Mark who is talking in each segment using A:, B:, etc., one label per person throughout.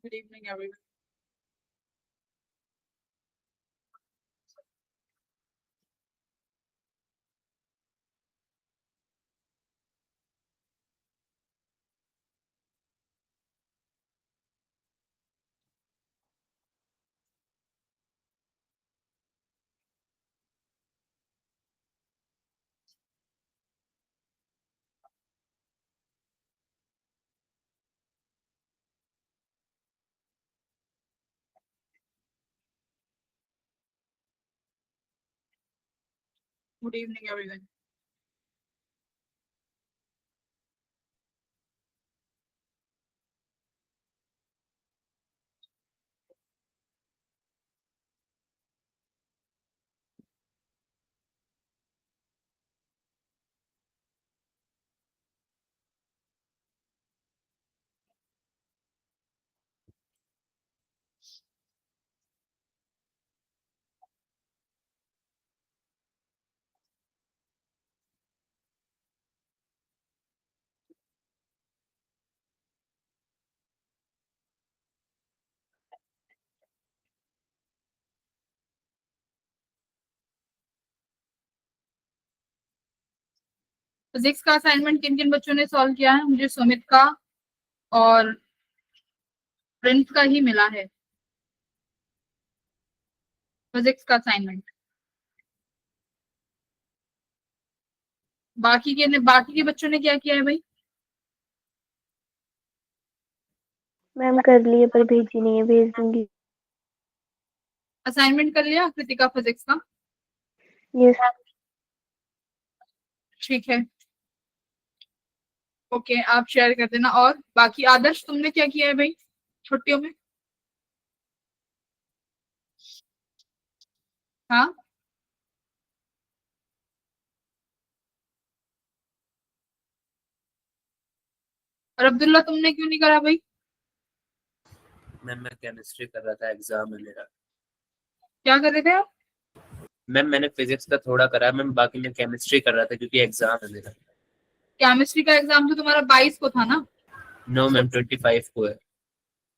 A: Good evening, everyone. Good evening, everyone. Physics का assignment किन किन बच्चों ने सॉल्व किया है? मुझे सुमित का और प्रिंस का ही मिला है फिजिक्स का असाइनमेंट। बाकी के बच्चों ने क्या किया है भाई?
B: मैम कर लिए पर भेजी नहीं है, भेज दूंगी।
A: असाइनमेंट कर लिया कृतिका फिजिक्स का?
B: यस
A: ठीक है, ओके, आप शेयर कर देना। और बाकी आदर्श तुमने क्या किया है भाई छुट्टियों में? हाँ, और अब्दुल्ला तुमने क्यों नहीं करा भाई?
C: मैम मैं केमिस्ट्री कर रहा था, एग्जाम है मेरा।
A: क्या कर रहे थे आप?
C: मैम मैंने फिजिक्स का थोड़ा करा है मैम, बाकी मैं केमिस्ट्री कर रहा था क्योंकि एग्जाम है मेरा।
A: केमिस्ट्री का एग्जाम तो तुम्हारा 22 को था ना?
C: नो मैम 25 को है।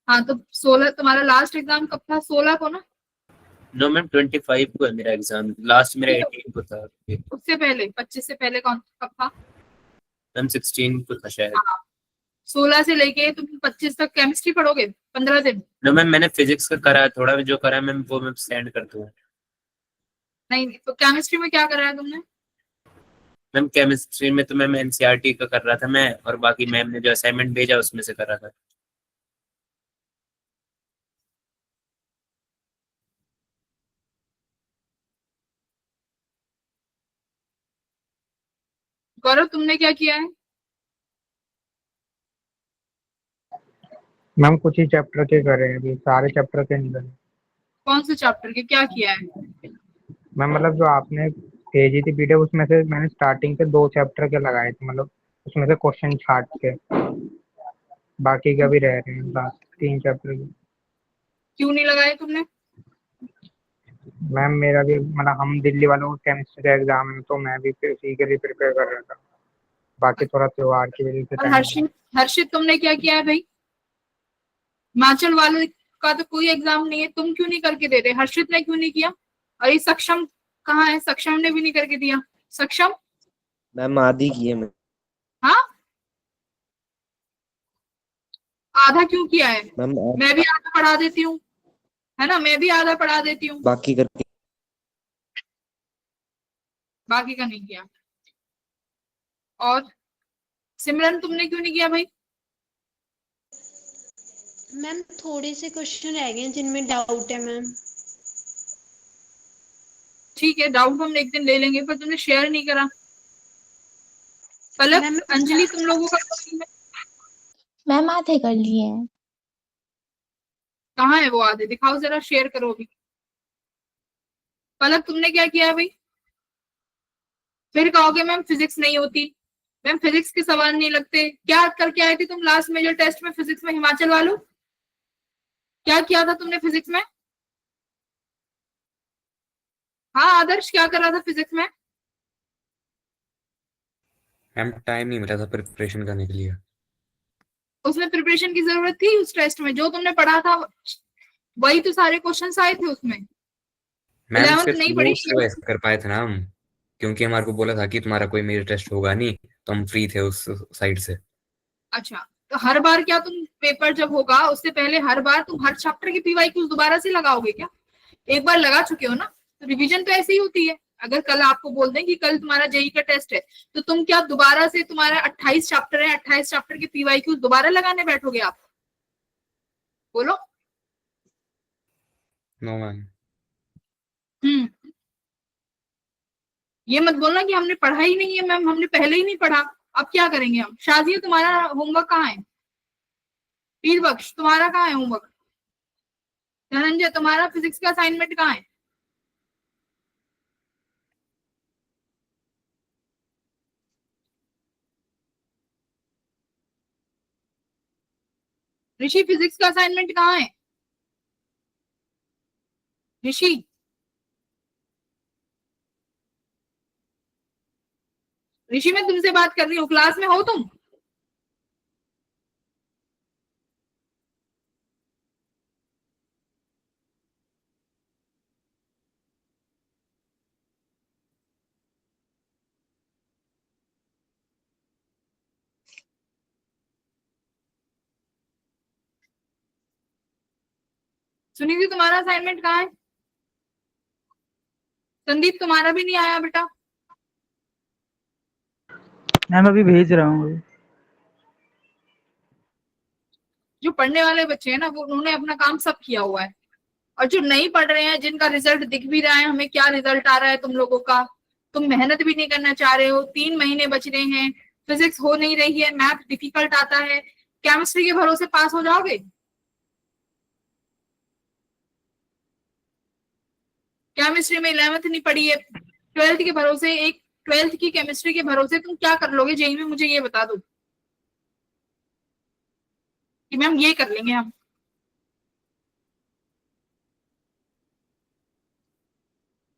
A: हाँ, तो 16 तुम्हारा लास्ट एग्जाम कब था? 16 को ना?
C: नो मैम 25 को है मेरा एग्जाम, लास्ट मेरा
A: ठीक है,
C: 18 को था।
A: उससे पहले 25 से पहले कौन कब था?
C: मैम 16 को था शायद।
A: हाँ, 16 से लेके तुम 25 तक केमिस्ट्री पढ़ोगे 15 दिन?
C: नो मैम मैंने फिजिक्स का करा है थोड़ा, जो करा है मैम वो मैं सेंड कर दूँ।
A: नहीं, तो केमिस्ट्री में क्या करा है तुमने?
C: मैम केमिस्ट्री में तो मैम एनसीईआरटी का कर रहा था मैं, और बाकी मैम ने जो असाइनमेंट भेजा उसमें से कर रहा था।
A: गौरव तुमने क्या किया है?
D: मैम कुछ ही चैप्टर के कर रहे हैं, अभी सारे चैप्टर के नहीं करे।
A: कौन से चैप्टर के क्या किया है?
D: मैम मतलब जो आपने भेजी थी पीडीएफ उसमें से मैंने स्टार्टिंग के 2 चैप्टर के लगाए थे, मतलब उसमें से क्वेश्चन छाट के, बाकी का भी रह रहे हैं लास्ट 3 चैप्टर के।
A: क्यों नहीं लगाए तुमने?
D: मैम मेरा भी मतलब हम दिल्ली वालों का केमिस्ट्री का एग्जाम है तो मैं भी फिर उसी के लिए प्रिपेयर कर रहा था, बाकी थोड़ा त्योहार की वजह से
A: और
D: टाइम।
A: हर्षित तुमने क्या किया है भाई? हिमाचल वालों का तो कोई एग्जाम नहीं है, तुम क्यों नहीं करके दे रहे? हर्षित ने क्यों नहीं किया? और ये सक्षम कहाँ है? सक्षम ने भी नहीं करके दिया। सक्षम?
E: मैम आधी की है मैं।
A: हाँ, आधा क्यों किया है?
E: मैम
A: मैं भी आधा पढ़ा देती हूँ, है ना? मैं भी आधा पढ़ा देती हूँ।
E: बाकी करके
A: बाकी का नहीं किया। और सिमरन तुमने क्यों नहीं किया भाई?
F: मैम थोड़े से क्वेश्चन रह गए हैं जिनमें डाउट है मैम।
A: ठीक है, डाउट हम एक दिन ले लेंगे, पर तुमने शेयर नहीं करा। पलक,
F: मैम
A: अंजलि तुम लोगों का
G: मैम आधे कर लिए हैं।
A: कहाँ है वो आधे? दिखाओ जरा, शेयर करो अभी। पलक तुमने क्या किया है भाई? फिर कहोगे मैम फिजिक्स नहीं होती, मैम फिजिक्स के सवाल नहीं लगते। क्या करके आए थे तुम लास्ट मेजर टेस्ट में फिजिक्स में हिमाचल वालों? क्या किया था तुमने फिजिक्स में? हाँ आदर्श, क्या कर रहा था फिजिक्स में?
H: मैम टाइम नहीं मिला था प्रिपरेशन करने के लिए।
A: उसमें प्रिपरेशन की जरूरत थी? उस टेस्ट में जो तुमने पढ़ा था वही तो सारे क्वेश्चंस आए थे उसमें।
H: मैम
A: 11th
H: सिर्फ
A: नहीं पढ़ी?
H: नोट्स रिवाइज कर पाए थे ना हम, क्योंकि हमारे को बोला था कि तुम्हारा कोई मेजर टेस्ट होगा नहीं, तो हम फ्री थे उस साइड से।
A: अच्छा, तो हर बार क्या तुम पेपर जब होगा उससे पहले हर बार तुम हर चैप्टर की पीवाईक्यूज दोबारा से लगाओगे क्या? एक बार लगा चुके हो ना, तो रिवीजन तो ऐसे ही होती है। अगर कल आपको बोल दें कि कल तुम्हारा जेई का टेस्ट है, तो तुम क्या दोबारा से, तुम्हारा 28 चैप्टर है, 28 चैप्टर के पीवाईक्यूज दोबारा लगाने बैठोगे आप? बोलो।
H: No ma'am.
A: हम्म, ये मत बोलना कि हमने पढ़ा ही नहीं है मैम, हमने पहले ही नहीं पढ़ा। अब क्या करेंगे हम? शाजिया तुम्हारा होमवर्क कहाँ है? पीर बख्श तुम्हारा कहाँ है होमवर्क? धनंजय तुम्हारा फिजिक्स का असाइनमेंट कहाँ है? ऋषि फिजिक्स का असाइनमेंट कहाँ है? ऋषि, ऋषि मैं तुमसे बात कर रही हूँ, क्लास में हो तुम? सुनिधि तुम्हारा असाइनमेंट कहाँ है? संदीप तुम्हारा भी नहीं आया बेटा?
I: मैम अभी भेज रहा हूँ।
A: जो पढ़ने वाले बच्चे हैं ना, वो उन्होंने अपना काम सब किया हुआ है, और जो नहीं पढ़ रहे हैं, जिनका रिजल्ट दिख भी रहा है हमें क्या रिजल्ट आ रहा है तुम लोगों का, तुम मेहनत भी नहीं करना चाह रहे हो, 3 महीने बच रहे हैं, फिजिक्स हो नहीं रही है, मैथ डिफिकल्ट आता है, केमिस्ट्री के भरोसे पास हो जाओगे? केमिस्ट्री में 11th नहीं पढ़ी है, 12th के भरोसे, एक 12th की केमिस्ट्री के भरोसे तुम क्या कर लोगे जेई में? मुझे ये बता दो कि मैम ये कर लेंगे हम।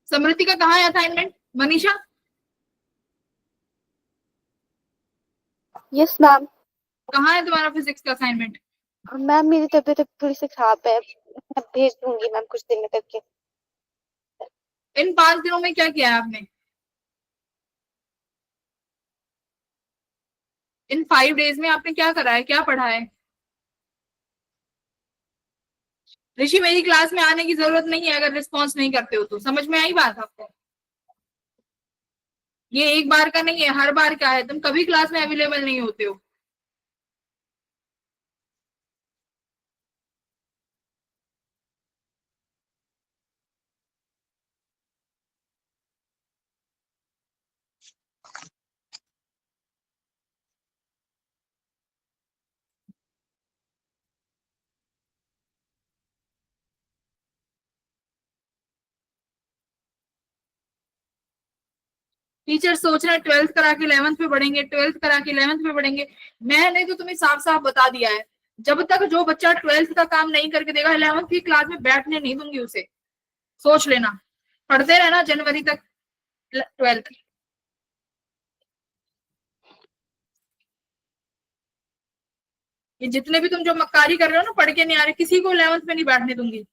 A: समृति का कहाँ है असाइनमेंट? Manisha
B: yes ma'am.
A: कहाँ है तुम्हारा फिजिक्स का असाइनमेंट?
B: मैम मेरी तबीयत थोड़ी सी खराब है, मैं भेज दूंगी मैम कुछ दिन में करके।
A: इन 5 दिनों में क्या किया है आपने? इन 5 डेज में आपने क्या करा है, क्या पढ़ा है? ऋषि मेरी क्लास में आने की जरूरत नहीं है अगर रिस्पॉन्स नहीं करते हो तो। समझ में आई बात आपको? ये एक बार का नहीं है, हर बार का है, तुम कभी क्लास में अवेलेबल नहीं होते हो। टीचर सोच रहे हैं 12th करा के 11th पे बढ़ेंगे, 12th करा के 11th पे बढ़ेंगे। मैंने तो तुम्हें साफ साफ बता दिया है, जब तक जो बच्चा 12th का काम नहीं करके देगा 11th की क्लास में बैठने नहीं दूंगी उसे। सोच लेना, पढ़ते रहना जनवरी तक 12th। ये जितने भी तुम जो मक्कारी कर रहे हो ना, पढ़ के नहीं आ रहे, किसी को 11th में नहीं बैठने दूंगी।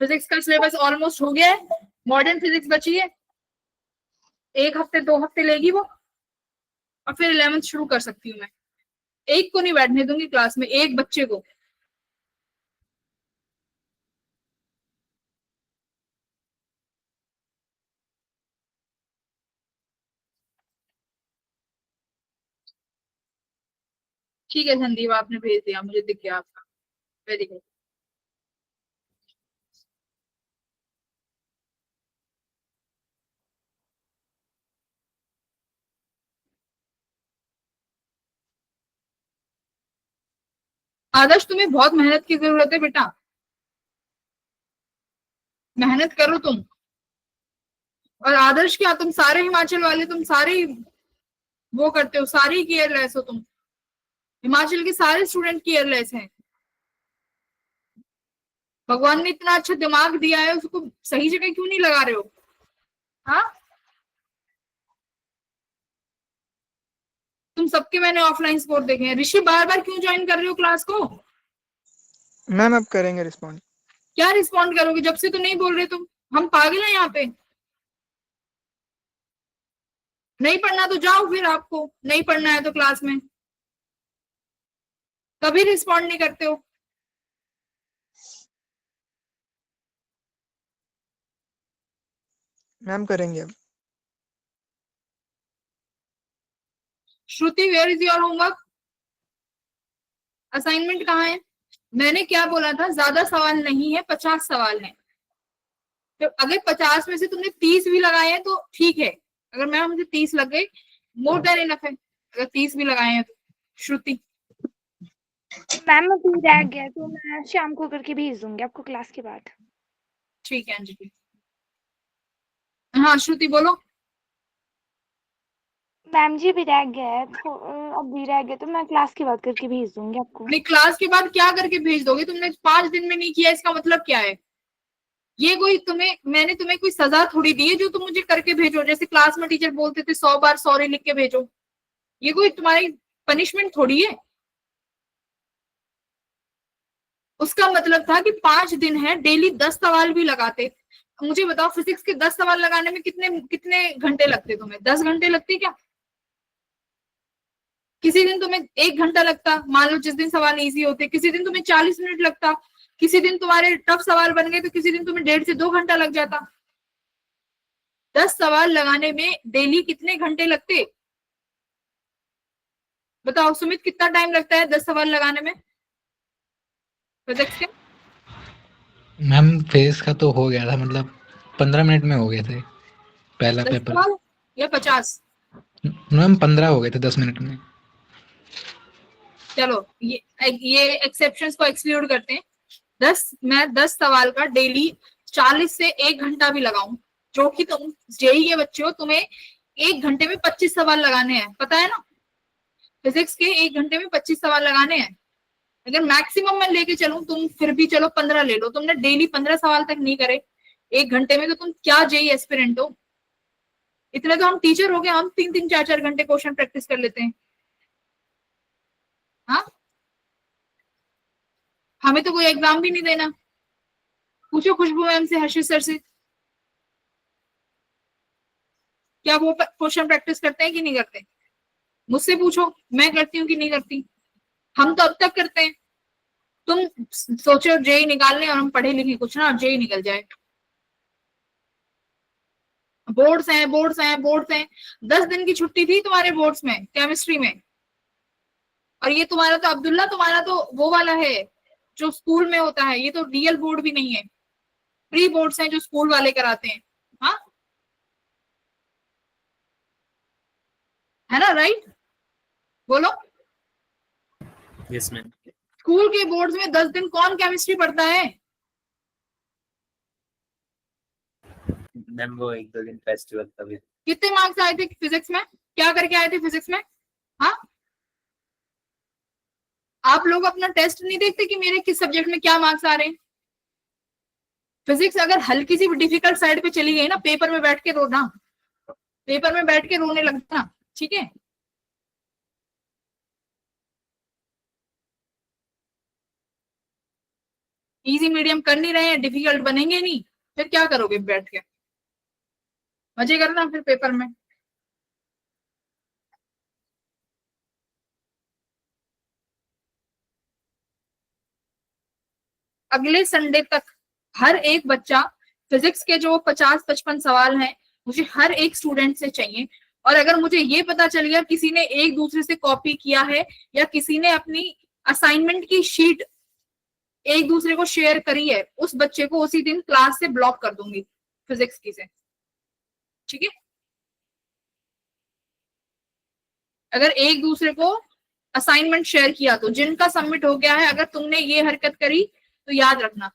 A: फिजिक्स का सिलेबस ऑलमोस्ट हो गया है, मॉडर्न फिजिक्स बची है, 1 हफ्ते 2 हफ्ते लेगी वो, और फिर 11th शुरू कर सकती हूँ मैं। एक को नहीं बैठने दूंगी क्लास में, एक बच्चे को। ठीक है संदीप, आपने भेज दिया, मुझे दिख गया आपका, वेरी गुड। आदर्श तुम्हें बहुत मेहनत की जरूरत है बेटा, मेहनत करो तुम। और आदर्श क्या, तुम सारे हिमाचल वाले, तुम सारे वो करते हो, सारे केयरलेस हो तुम। हिमाचल के सारे स्टूडेंट केयरलेस हैं। भगवान ने इतना अच्छा दिमाग दिया है, उसको सही जगह क्यों नहीं लगा रहे हो? हाँ, तुम सबके मैंने ऑफलाइन स्कोर देखे हैं। ऋषि बार बार क्यों ज्वाइन कर रहे हो क्लास को?
I: मैम अब करेंगे रिस्पॉन्ड।
A: क्या रिस्पॉन्ड करोगे जब से तो नहीं बोल रहे तुम? हम पागल हैं यहाँ पे? नहीं पढ़ना तो जाओ, फिर आपको नहीं पढ़ना है तो क्लास में कभी रिस्पॉन्ड नहीं करते हो।
I: मैम करेंगे अब।
A: Shruti, where is your homework? Assignment कहाँ है? मैंने क्या बोला था, ज्यादा सवाल नहीं है, 50 सवाल हैं। तो अगर 50 में से तुमने 30 भी लगाए हैं तो ठीक है। अगर मैम मुझे 30 लग गए, मोर देन इनफ है। अगर 30 भी लगाए हैं तो। श्रुति,
B: मैम अभी रह गया तो मैं शाम को करके भेज दूंगी आपको क्लास के बाद।
A: ठीक है अंजलि। हाँ श्रुति बोलो।
B: मैम जी अभी रह गया है तो अभी रह गया तो मैं क्लास के बाद करके भेज दूंगी आपको।
A: नहीं, क्लास के बाद क्या करके भेज दोगे? तुमने 5 दिन में नहीं किया, इसका मतलब क्या है? ये कोई मैंने तुम्हें कोई सजा थोड़ी दी है जो तुम मुझे करके भेजो। जैसे क्लास में टीचर बोलते थे 100 बार सॉरी लिख के भेजो, ये कोई तुम्हारी पनिशमेंट थोड़ी है। उसका मतलब था कि 5 दिन है, डेली 10 सवाल भी लगाते। मुझे बताओ फिजिक्स के 10 सवाल लगाने में कितने कितने घंटे लगते तुम्हें? 10 घंटे लगते क्या? किसी दिन तुम्हें 1 घंटा लगता, मान लो जिस दिन सवाल इजी होते। किसी दिन तुम्हें 40 मिनट लगता। किसी दिन तुम्हारे टफ सवाल बन गए तो किसी दिन तुम्हें 1.5 से 2 घंटा लग जाता। 10 सवाल लगाने में डेली कितने घंटे लगते? बताओ सुमित, कितना टाइम लगता है 10 सवाल लगाने में फिजिक्स के?
J: मैम फेस का तो हो गया था, मतलब 15 मिनट में हो गए थे पहला
A: 10
J: पेपर।
A: सवाल या 50?
J: मैम 15 हो गए थे 10 मिनट में।
A: चलो ये एक्सेप्शंस को एक्सक्लूड करते हैं। मैं 10 सवाल का डेली 40 से 1 घंटा भी लगाऊं, जो कि तुम जेई के बच्चे हो, तुम्हें 1 घंटे में 25 सवाल लगाने हैं, पता है ना? फिजिक्स के 1 घंटे में 25 सवाल लगाने हैं। अगर मैक्सिमम मैं लेके चलूं, तुम फिर भी चलो 15 ले लो, तुमने डेली 15 सवाल तक नहीं करे 1 घंटे में, तो तुम क्या जेई एस्पिरेंट हो? इतने तो हम टीचर हो गए, हम 3-3 4-4 घंटे क्वेश्चन प्रैक्टिस कर लेते हैं। हाँ, हमें तो कोई एग्जाम भी नहीं देना। पूछो खुशबू मैम से, हर्षित सर से, क्या वो क्वेश्चन प्रैक्टिस करते हैं कि नहीं करते? मुझसे पूछो, मैं करती हूँ कि नहीं करती। हम तो अब तक करते हैं। तुम सोचो जेई निकाल लें और हम पढ़े लिखे कुछ ना, और जेई निकल जाए। बोर्ड्स हैं, बोर्ड्स हैं, बोर्ड्स हैं। 10 दिन की छुट्टी थी तुम्हारे बोर्ड्स में केमिस्ट्री में। और ये तुम्हारा तो अब्दुल्ला, तुम्हारा तो वो वाला है जो स्कूल में होता है, ये तो रियल बोर्ड भी नहीं है, प्री बोर्ड्स हैं जो स्कूल वाले कराते हैं। हाँ, है ना? राइट, बोलो।
C: Yes ma'am.
A: स्कूल के बोर्ड्स में 10 दिन कौन केमिस्ट्री पढ़ता है?
C: मैम वो 1-2 दिन फेस्टिवल का भी।
A: कितने मार्क्स आए थे फिजिक्स में? क्या करके आए थे फिजिक्स में? हाँ, आप लोग अपना टेस्ट नहीं देखते कि मेरे किस सब्जेक्ट में क्या मार्क्स आ रहे हैं? फिजिक्स अगर हल्की सी डिफिकल्ट साइड पे चली गई ना, पेपर में बैठ के रोना, पेपर में बैठ के रोने लगना, ठीक है? इजी मीडियम कर नहीं रहे हैं, डिफिकल्ट बनेंगे नहीं, फिर क्या करोगे बैठ के? मजे करना फिर पेपर में। अगले संडे तक हर एक बच्चा, फिजिक्स के जो 50-55 सवाल हैं, मुझे हर एक स्टूडेंट से चाहिए। और अगर मुझे ये पता चल गया किसी ने एक दूसरे से कॉपी किया है या किसी ने अपनी असाइनमेंट की शीट एक दूसरे को शेयर करी है, उस बच्चे को उसी दिन क्लास से ब्लॉक कर दूंगी फिजिक्स की से, ठीक है? अगर एक दूसरे को असाइनमेंट शेयर किया तो जिनका सबमिट हो गया है, अगर तुमने ये हरकत करी तो याद रखना।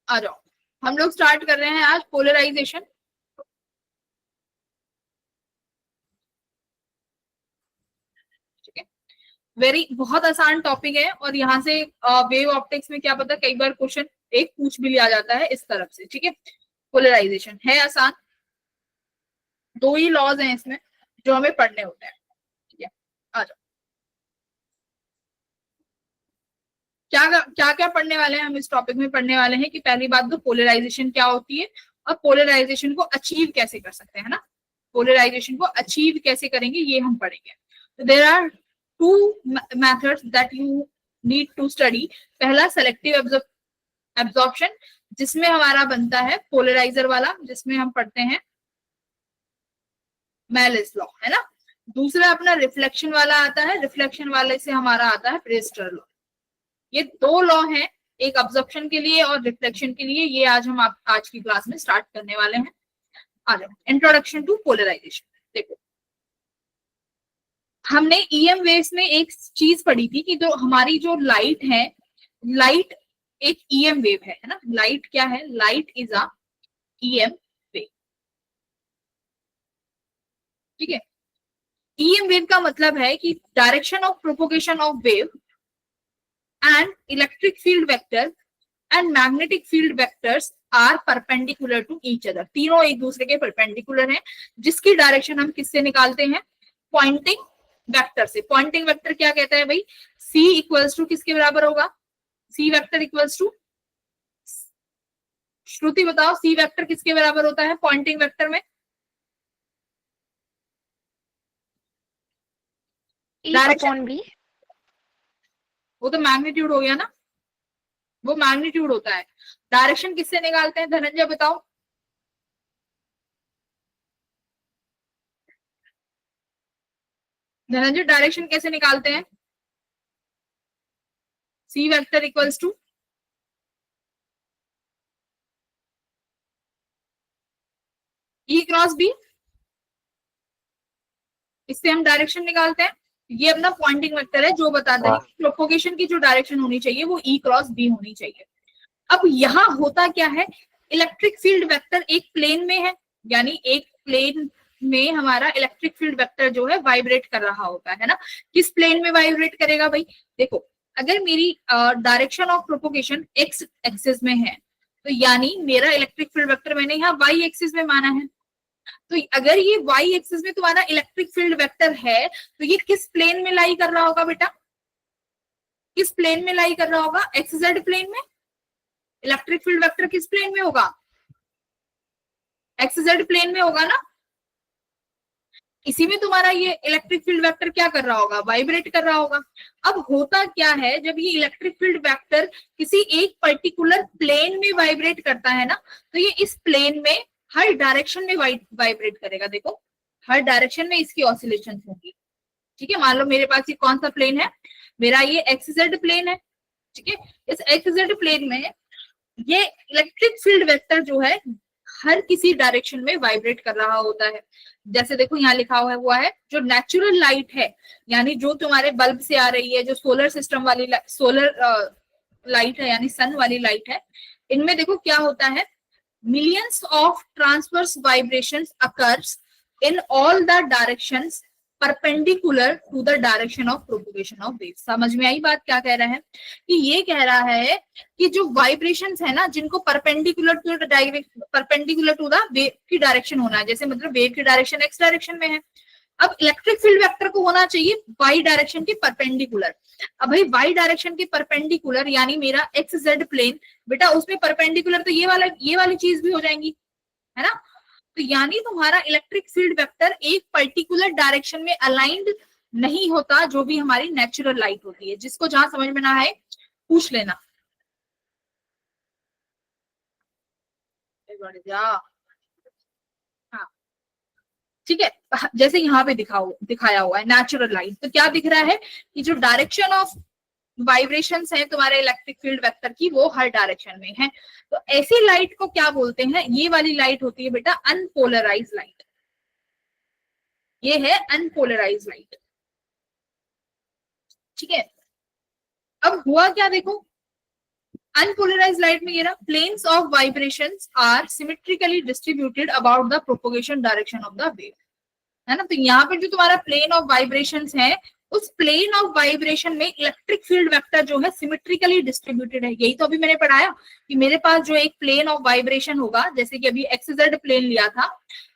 A: आ जाओ, हम लोग स्टार्ट कर रहे हैं आज पोलराइजेशन। ठीक है, वेरी बहुत आसान टॉपिक है, और यहाँ से वेव ऑप्टिक्स में क्या पता कई बार क्वेश्चन एक पूछ भी लिया जाता है इस तरफ से, ठीक है। पोलराइजेशन है आसान, 2 ही लॉज हैं इसमें जो हमें पढ़ने होते हैं, ठीक है। आ जाओ, क्या क्या पढ़ने वाले हैं हम इस टॉपिक में। पढ़ने वाले हैं कि पहली बात तो पोलराइजेशन क्या होती है और पोलराइजेशन को अचीव कैसे कर सकते हैं, ना। पोलराइजेशन को अचीव कैसे करेंगे ये हम पढ़ेंगे। तो there are 2 methods that you need to study। पहला सेलेक्टिव एब्जॉर्प्शन, जिसमें हमारा बनता है पोलराइजर वाला, जिसमें हम पढ़ते हैं मेलिस लॉ, है ना। दूसरा अपना रिफ्लेक्शन वाला आता है, रिफ्लेक्शन वाले से हमारा आता है ब्रेस्टर लॉ। ये 2 लॉ हैं, एक अब्जॉर्प्शन के लिए और रिफ्लेक्शन के लिए। ये आज हम आज की क्लास में स्टार्ट करने वाले हैं। आ जाओ, इंट्रोडक्शन टू पोलराइजेशन। देखो, हमने ईएम वेव्स में एक चीज पढ़ी थी कि जो हमारी जो लाइट है, लाइट एक ईएम वेव है ना। लाइट क्या है? Light is a EM wave, ठीक है। ईएम वेव का मतलब है कि direction of propagation of wave and electric field vector and magnetic field vectors are perpendicular to each other. तीनों एक दूसरे के परपेंडिकुलर हैं, जिसकी डायरेक्शन हम किससे निकालते हैं? पॉइंटिंग वेक्टर से। पॉइंटिंग वेक्टर क्या कहता है भाई? C इक्वल्स टू किसके बराबर होगा? C वेक्टर इक्वल्स टू, श्रुति बताओ C वेक्टर किसके बराबर होता है पॉइंटिंग वेक्टर में?
B: E/B।
A: वो तो मैग्नीट्यूड हो गया ना, वो मैग्नीट्यूड होता है। डायरेक्शन किससे निकालते हैं? धनंजय बताओ। धनंजय डायरेक्शन कैसे निकालते हैं? C vector equals to E×B, इससे हम डायरेक्शन निकालते हैं। ये अपना पॉइंटिंग वेक्टर है जो बताता है कि प्रोपोगेशन की जो डायरेक्शन होनी चाहिए वो E×B होनी चाहिए। अब यहाँ होता क्या है? इलेक्ट्रिक फील्ड वेक्टर एक प्लेन में है, यानी एक प्लेन में हमारा इलेक्ट्रिक फील्ड वेक्टर जो है वाइब्रेट कर रहा होता है ना। किस प्लेन में वाइब्रेट करेगा भाई? देखो, अगर मेरी direction of propagation x axis में है, तो यानी मेरा इलेक्ट्रिक फील्ड वेक्टर मैंने यहाँ वाई एक्सिस में माना है। तो अगर ये वाई एक्सिस में तुम्हारा इलेक्ट्रिक फील्ड वेक्टर है, तो ये किस प्लेन में लाई कर रहा होगा बेटा? किस प्लेन में लाई कर रहा होगा? एक्स जेड प्लेन में। इलेक्ट्रिक फील्ड वेक्टर किस प्लेन में होगा? एक्स जेड प्लेन में होगा ना। इसी में तुम्हारा ये इलेक्ट्रिक फील्ड वेक्टर क्या कर रहा होगा? वाइब्रेट कर रहा होगा। अब होता क्या है, जब ये इलेक्ट्रिक फील्ड वेक्टर किसी एक पर्टिकुलर प्लेन में वाइब्रेट करता है ना, तो ये इस प्लेन में हर डायरेक्शन में वाइब्रेट करेगा। देखो, हर डायरेक्शन में इसकी ऑसिलेशन होगी, ठीक है। मान लो मेरे पास ये कौन सा प्लेन है? मेरा ये एक्स जेड प्लेन है, ठीक है। इस एक्स जेड प्लेन में ये इलेक्ट्रिक फील्ड वेक्टर जो है हर किसी डायरेक्शन में वाइब्रेट कर रहा होता है। जैसे देखो यहाँ लिखा हुआ है जो नेचुरल लाइट है, यानी जो तुम्हारे बल्ब से आ रही है, जो सोलर सिस्टम वाली सोलर लाइट है, यानी सन वाली लाइट है, इनमें देखो क्या होता है, millions of transverse vibrations occurs in all the directions perpendicular to the direction of propagation of wave. समझ में आई बात क्या कह रहा है? कि ये कह रहा है कि जो वाइब्रेशंस है ना, जिनको परपेंडिकुलर टू द वेव की डायरेक्शन होना है, जैसे मतलब वेव की डायरेक्शन एक्स डायरेक्शन में है, अब इलेक्ट्रिक फील्ड वेक्टर को होना चाहिए वाई डायरेक्शन के परपेंडिकुलर। अब भाई वाई डायरेक्शन के परपेंडिकुलर यानी मेरा एक्स जेड प्लेन, बेटा उसमें परपेंडिकुलर तो ये वाली चीज भी हो जाएंगी, है ना। तो यानी तुम्हारा इलेक्ट्रिक फील्ड वेक्टर एक पर्टिकुलर डायरेक्शन में अलाइंड नहीं होता, जो भी हमारी नेचुरल लाइट होती है। जिसको जहां समझ में ना आए पूछ लेना। हाँ, ठीक है। जैसे यहाँ पे दिखाया हुआ है नेचुरल लाइट, तो क्या दिख रहा है कि जो डायरेक्शन ऑफ वाइब्रेशंस है तुम्हारे इलेक्ट्रिक फील्ड वेक्टर की, वो हर डायरेक्शन में है। तो ऐसी लाइट को क्या बोलते हैं? ये वाली लाइट होती है बेटा अनपोलराइज लाइट। ये है अनपोलराइज लाइट, ठीक है। अब हुआ क्या देखो, अनपोलराइज लाइट में ये ना planes of vibrations are symmetrically distributed about the propagation direction of the wave, है ना। तो यहाँ पर जो तुम्हारा प्लेन ऑफ वाइब्रेशंस है उस प्लेन ऑफ वाइब्रेशन में इलेक्ट्रिक फील्ड वेक्टर जो है सिमेट्रिकली डिस्ट्रीब्यूटेड है। यही तो अभी मैंने पढ़ाया कि मेरे पास जो एक प्लेन ऑफ वाइब्रेशन होगा, जैसे कि अभी XZ प्लेन लिया था,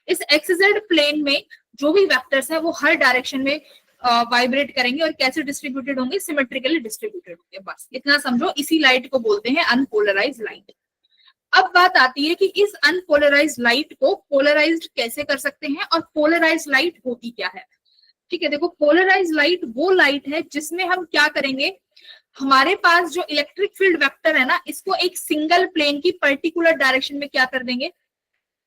A: इस XZ प्लेन में जो भी वेक्टर्स है वो हर डायरेक्शन में वाइब्रेट करेंगे और कैसे डिस्ट्रीब्यूटेड होंगे, सिमेट्रिकली डिस्ट्रीब्यूटेड होंगे। बस इतना समझो, इसी लाइट को बोलते हैं अनपोलराइज्ड लाइट। अब बात आती है कि इस अनपोलराइज्ड लाइट को पोलराइज्ड कैसे कर सकते हैं और पोलराइज्ड लाइट होती क्या है। ठीक है, देखो पोलराइज्ड लाइट वो लाइट है जिसमें हम क्या करेंगे, हमारे पास जो इलेक्ट्रिक फील्ड वेक्टर है ना, इसको एक सिंगल प्लेन की पर्टिकुलर डायरेक्शन में क्या कर देंगे,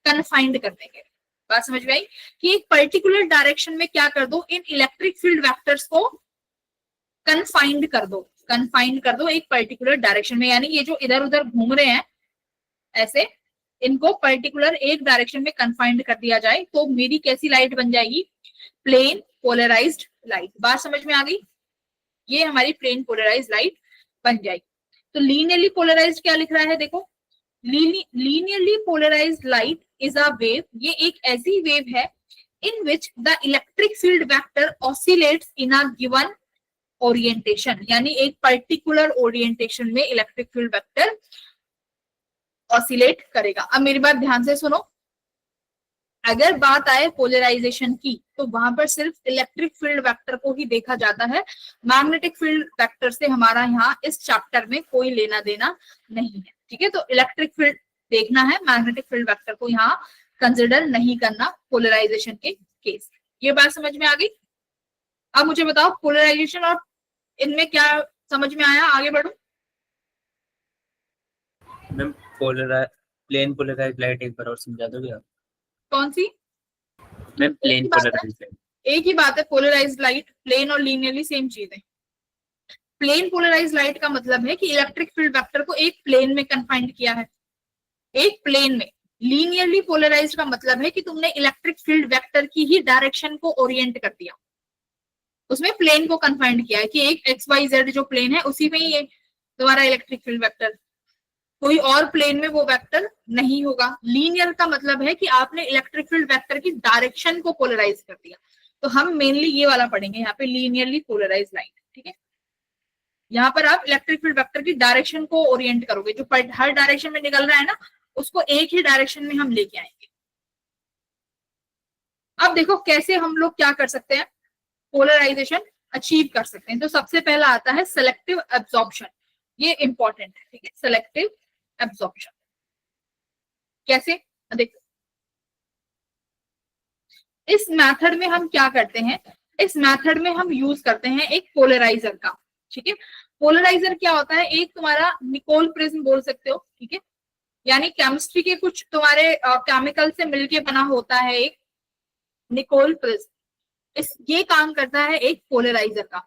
A: कन्फाइंड कर देंगे। बात समझ में आई कि एक पर्टिकुलर डायरेक्शन में क्या कर दो, इन इलेक्ट्रिक फील्ड वेक्टर्स को कन्फाइंड कर दो एक पर्टिकुलर डायरेक्शन में। यानी ये जो इधर उधर घूम रहे हैं ऐसे, इनको पर्टिकुलर एक डायरेक्शन में कन्फाइंड कर दिया जाए तो मेरी कैसी लाइट बन जाएगी, प्लेन पोलराइज्ड लाइट। बात समझ में आ गई, ये हमारी प्लेन पोलराइज्ड लाइट बन जाएगी। तो लीनियरली पोलराइज्ड क्या लिख रहा है, देखो linearly polarised light is a wave, ये एक ऐसी वेव है in which the electric field vector oscillates in a given orientation, यानी एक पर्टिकुलर ओरिएंटेशन में इलेक्ट्रिक फील्ड वेक्टर ऑसिलेट करेगा। अब मेरी बात ध्यान से सुनो, अगर बात आए पोलराइजेशन की तो वहां पर सिर्फ इलेक्ट्रिक फील्ड वेक्टर को ही देखा जाता है, मैग्नेटिक फील्ड वेक्टर से हमारा यहाँ इस चैप्टर में कोई लेना देना नहीं है। ठीक है, तो इलेक्ट्रिक फील्ड देखना है, मैग्नेटिक फील्ड वेक्टर को यहाँ कंसिडर नहीं करना पोलराइजेशन के केस। ये बात समझ में आ गई। अब मुझे बताओ पोलराइजेशन और इनमें क्या समझ में आया, आगे बढ़ो।
C: मैम प्लेन पोलराइज्ड लाइट एक बार और समझा दोगे आप?
A: कौन सी?
C: Ma'am plane polarised light.
A: एक ही बात है, पोलराइज्ड लाइट प्लेन और लीनियरली सेम चीज है। प्लेन पोलराइज्ड लाइट का मतलब है कि इलेक्ट्रिक फील्ड वेक्टर को एक प्लेन में कन्फाइंड किया है, एक प्लेन में। लीनियरली पोलराइज्ड का मतलब है कि तुमने इलेक्ट्रिक फील्ड वेक्टर की ही डायरेक्शन को ओरिएंट कर दिया, उसमें प्लेन को कन्फाइंड किया है कि एक XYZ जो प्लेन है उसी में ही है तुम्हारा इलेक्ट्रिक फील्ड वेक्टर, कोई और प्लेन में वो वेक्टर नहीं होगा। लीनियर का मतलब है कि आपने इलेक्ट्रिक फील्ड वेक्टर की डायरेक्शन को पोलराइज कर दिया। तो हम मेनली ये वाला पढ़ेंगे यहाँ पे, लीनियरली पोलराइज लाइट। ठीक है, यहाँ पर आप इलेक्ट्रिक फील्ड वेक्टर की डायरेक्शन को ओरिएंट करोगे, जो हर डायरेक्शन में निकल रहा है ना उसको एक ही डायरेक्शन में हम लेके आएंगे। अब देखो कैसे हम लोग क्या कर सकते हैं, पोलराइजेशन अचीव कर सकते हैं। तो सबसे पहला आता है सेलेक्टिव एब्जॉर्प्शन, ये इंपॉर्टेंट है। ठीक है, सेलेक्टिव एब्जॉर्प्शन कैसे, देखो इस मेथड में हम क्या करते हैं, इस मेथड में हम यूज करते हैं एक पोलराइजर का। ठीक है, पोलराइजर क्या होता है, एक तुम्हारा निकोल प्रिज्म बोल सकते हो। ठीक है, यानी केमिस्ट्री के कुछ तुम्हारे केमिकल से मिलके बना होता है एक निकोल प्रिज्म। ये काम करता है एक पोलराइजर का।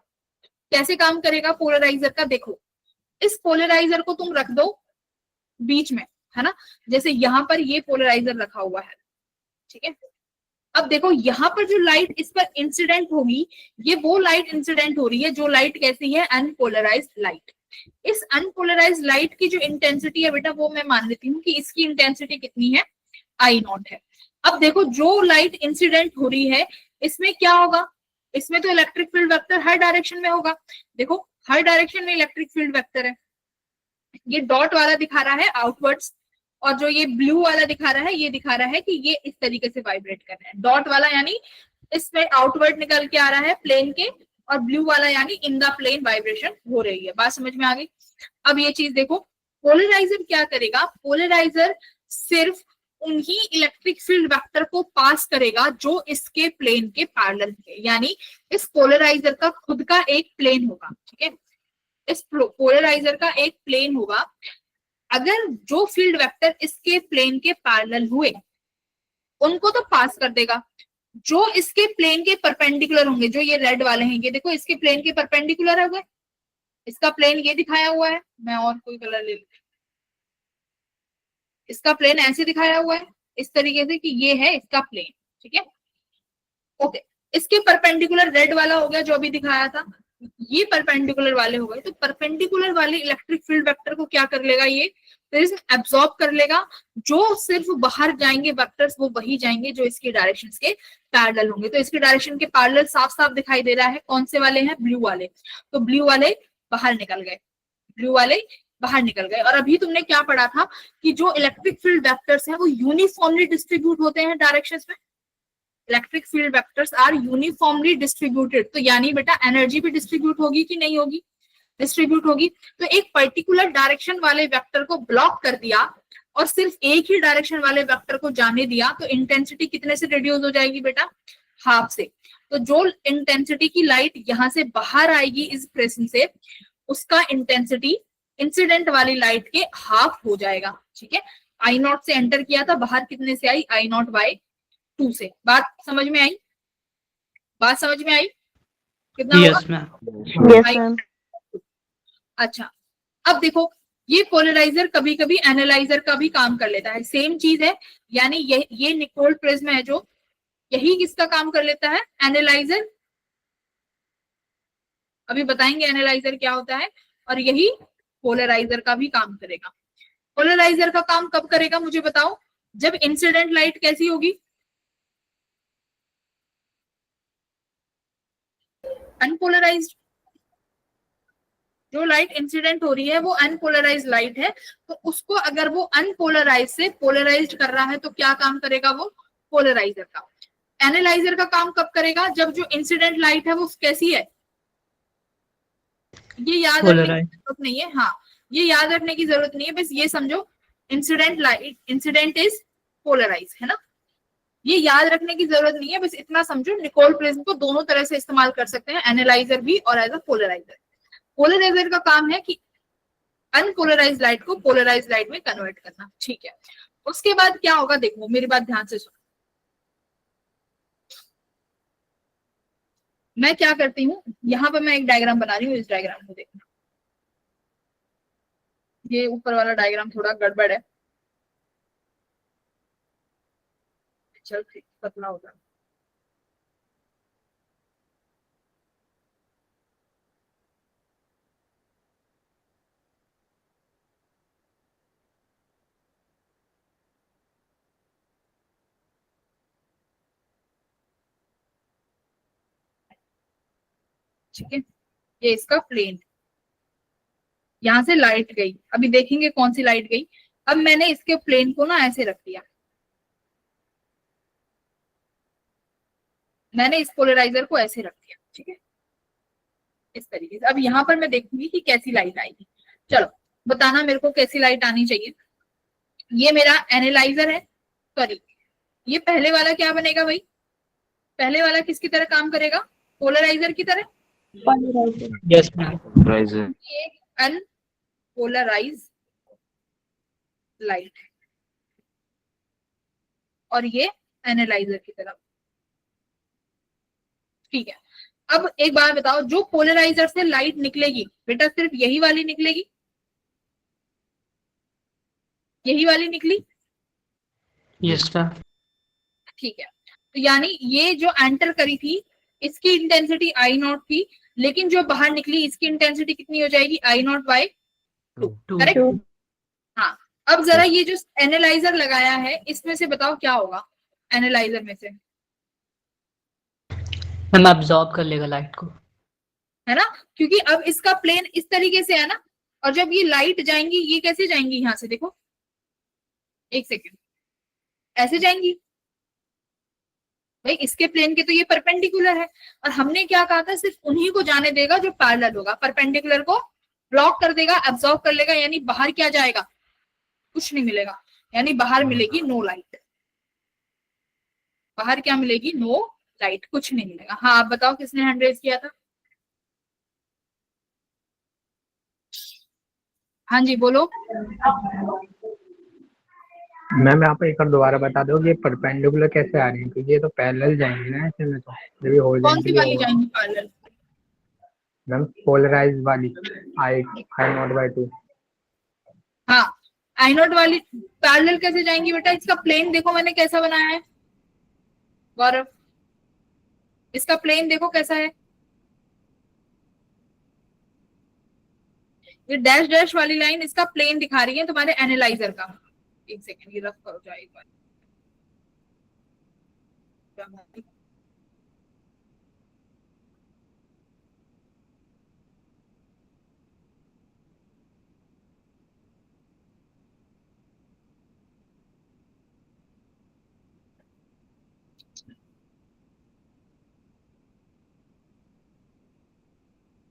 A: कैसे काम करेगा पोलराइजर का, देखो इस पोलराइजर को तुम रख दो बीच में, है ना, जैसे यहाँ पर ये पोलराइजर रखा हुआ है। ठीक है, अब देखो यहाँ पर जो लाइट इस पर इंसिडेंट होगी, ये वो लाइट इंसिडेंट हो रही है जो लाइट कैसी है, अनपोलराइज्ड लाइट। इस अनपोलराइज्ड लाइट की जो इंटेंसिटी है बेटा, वो मैं मान लेती हूँ कि इसकी इंटेंसिटी कितनी है, I0 है। अब देखो जो लाइट इंसिडेंट हो रही है इसमें क्या होगा, इसमें तो इलेक्ट्रिक फील्ड वेक्टर हर डायरेक्शन में होगा। देखो हर डायरेक्शन में इलेक्ट्रिक फील्ड वेक्टर है। ये डॉट वाला दिखा रहा है आउटवर्ड्स, और जो ये ब्लू वाला दिखा रहा है ये दिखा रहा है कि ये इस तरीके से वाइब्रेट कर रहा है। डॉट वाला यानी इसमें आउटवर्ड निकल के आ रहा है प्लेन के, और ब्लू वाला यानी इन द प्लेन वाइब्रेशन हो रही है। बात समझ में आ गई। अब ये चीज देखो, पोलराइजर क्या करेगा, पोलराइजर सिर्फ उन्हीं इलेक्ट्रिक फील्ड वेक्टर को पास करेगा जो इसके प्लेन के पैरेलल है। यानी इस पोलराइजर का खुद का एक प्लेन होगा। ठीक है, इस पोलराइजर का एक प्लेन होगा। अगर जो फील्ड वेक्टर इसके प्लेन के पैरेलल हुए उनको तो पास कर देगा, जो इसके प्लेन के परपेंडिकुलर होंगे, जो ये रेड वाले हैं, ये देखो इसके प्लेन के परपेंडिकुलर है, हुए इसका प्लेन ये दिखाया हुआ है। मैं और कोई कलर ले लेती हूँ, इसका प्लेन ऐसे दिखाया हुआ है इस तरीके से कि ये है इसका प्लेन। ठीक है, ओके, इसके परपेंडिकुलर रेड वाला हो गया जो अभी दिखाया था, ये परपेंडिकुलर वाले हो गए। तो परपेंडिकुलर वाले इलेक्ट्रिक फील्ड वेक्टर को क्या कर लेगा, ये प्रिज्म एब्सॉर्ब कर लेगा, जो सिर्फ बाहर जाएंगे वेक्टर्स वो वही जाएंगे जो इसकी डायरेक्शंस के पैरेलल होंगे। तो इसके डायरेक्शन के पैरेलल साफ साफ दिखाई दे रहा है, कौन से वाले हैं, ब्लू वाले। तो ब्लू वाले बाहर निकल गए, ब्लू वाले बाहर निकल गए। और अभी तुमने क्या पढ़ा था कि जो इलेक्ट्रिक फील्ड वेक्टर्स हैं वो यूनिफॉर्मली डिस्ट्रीब्यूट होते हैं डायरेक्शंस में। Electric field vectors are uniformly distributed, तो यानी बेटा एनर्जी भी डिस्ट्रीब्यूट होगी कि नहीं होगी, डिस्ट्रीब्यूट होगी। तो एक पर्टिकुलर डायरेक्शन वाले वेक्टर को ब्लॉक कर दिया और सिर्फ एक ही डायरेक्शन वाले वेक्टर को जाने दिया, तो इंटेंसिटी कितने से रिड्यूस हो जाएगी बेटा, हाफ से। तो जो इंटेंसिटी की लाइट यहाँ से बाहर आएगी इस प्रिज्म से, उसका इंटेंसिटी इंसिडेंट वाली लाइट के हाफ हो जाएगा। ठीक है, आई नॉट से एंटर किया था, बाहर कितने से आई, आई नॉट बाय 2 से। बात समझ में आई, बात समझ में आई, कितना होगा? अच्छा, अब देखो ये पोलराइजर कभी कभी एनालाइजर का भी काम कर लेता है, सेम चीज है। यानी ये निकोल्ड प्रिज्म है जो, यही किसका काम कर लेता है, एनालाइजर। अभी बताएंगे एनालाइजर क्या होता है। और यही पोलराइजर का भी काम करेगा। पोलराइजर का काम कब करेगा मुझे बताओ, जब इंसिडेंट लाइट कैसी होगी, अनपोलराइज्ड। जो लाइट इंसिडेंट हो रही है वो अनपोलराइज्ड लाइट है, तो उसको अगर वो अनपोलराइज से पोलराइज्ड कर रहा है तो क्या काम करेगा वो, पोलराइजर का। एनालाइजर का काम कब करेगा, जब जो इंसिडेंट लाइट है वो कैसी है, ये याद रखने की जरूरत नहीं है। हाँ, ये याद रखने की जरूरत नहीं है, बस ये समझो incident light, incident is polarise, है ना। ये याद रखने की जरूरत नहीं है, बस इतना समझो निकोल प्रिज्म को दोनों तरह से इस्तेमाल कर सकते हैं, एनालाइजर भी और एज अ पोलराइजर। पोलराइजर का काम है कि अनपोलराइज लाइट को पोलराइज लाइट में कन्वर्ट करना। ठीक है, उसके बाद क्या होगा, देखो मेरी बात ध्यान से सुनो। मैं क्या करती हूँ, यहाँ पर मैं एक डायग्राम बना रही हूँ, इस डायग्राम को देखना। ये ऊपर वाला डायग्राम थोड़ा गड़बड़ है, चल ठीक, पतला होगा। ठीक है, ये इसका प्लेन, यहां से लाइट गई, अभी देखेंगे कौन सी लाइट गई। अब मैंने इसके प्लेन को ना ऐसे रख दिया, मैंने इस पोलराइजर को ऐसे रख दिया। ठीक है, इस तरीके से। अब यहाँ पर मैं देखूंगी कि कैसी लाइट आएगी। चलो बताना मेरे को कैसी लाइट आनी चाहिए। ये मेरा एनालाइजर है, सॉरी ये पहले वाला क्या बनेगा भाई, पहले वाला किसकी तरह काम करेगा, पोलराइजर की तरह।
J: Yes ma'am.
A: एक अनपोलराइज लाइट और ये एनालाइजर की तरफ। ठीक है, अब एक बात बताओ, जो पोलराइजर से लाइट निकलेगी बेटा सिर्फ यही वाली निकलेगी, यही वाली निकली।
J: Yes ma'am.
A: ठीक है, तो यानी ये जो एंटर करी थी इसकी इंटेंसिटी आई नॉट थी, लेकिन जो बाहर निकली इसकी इंटेंसिटी कितनी हो जाएगी, आई नॉट बाय 2, करेक्ट। हाँ, अब जरा ये जो एनालाइजर लगाया है इसमें से बताओ क्या होगा, एनालाइजर में से,
J: मैम अब्सॉर्ब कर लेगा लाइट को,
A: है ना, क्योंकि अब इसका प्लेन इस तरीके से है ना, और जब ये लाइट जाएंगी ये कैसे जाएंगी, यहाँ से देखो, एक सेकेंड, ऐसे जाएंगी भाई, इसके प्लेन के तो ये परपेंडिकुलर है, और हमने क्या कहा था, सिर्फ उन्हीं को जाने देगा जो पैरेलल होगा, परपेंडिकुलर को ब्लॉक कर देगा, एब्सॉर्ब कर लेगा, यानी बाहर क्या जाएगा, कुछ नहीं मिलेगा, यानी बाहर मिलेगी नो लाइट, बाहर क्या मिलेगी, नो लाइट, कुछ नहीं मिलेगा। हाँ आप बताओ किसने हैंड रेज किया था, हाँ जी बोलो।
D: मैम यहाँ पे एक और दोबारा बता दो, ये परपेंडिकुलर कैसे आ रही है, क्योंकि ये तो पैरेलल जाएंगी ना ऐसे में, तो जब ये
A: कौन सी
D: हॉरिजॉन्टली
A: वाली
D: होगा।
A: जाएंगी पैरेलल,
D: मैम पोलराइज वाली, आई आई नॉट बाय 2।
A: हाँ आई नॉट वाली पैरेलल कैसे जाएंगी बेटा, इसका प्लेन देखो मैंने कैसा बनाया है गौरव, इसका प्लेन देखो कैसा है, ये डैश डैश वाली लाइन इसका प्लेन दिखा रही है तुम्हारे एनालाइजर का। एक सेकेंड, ये रफ करो जाए एक बार।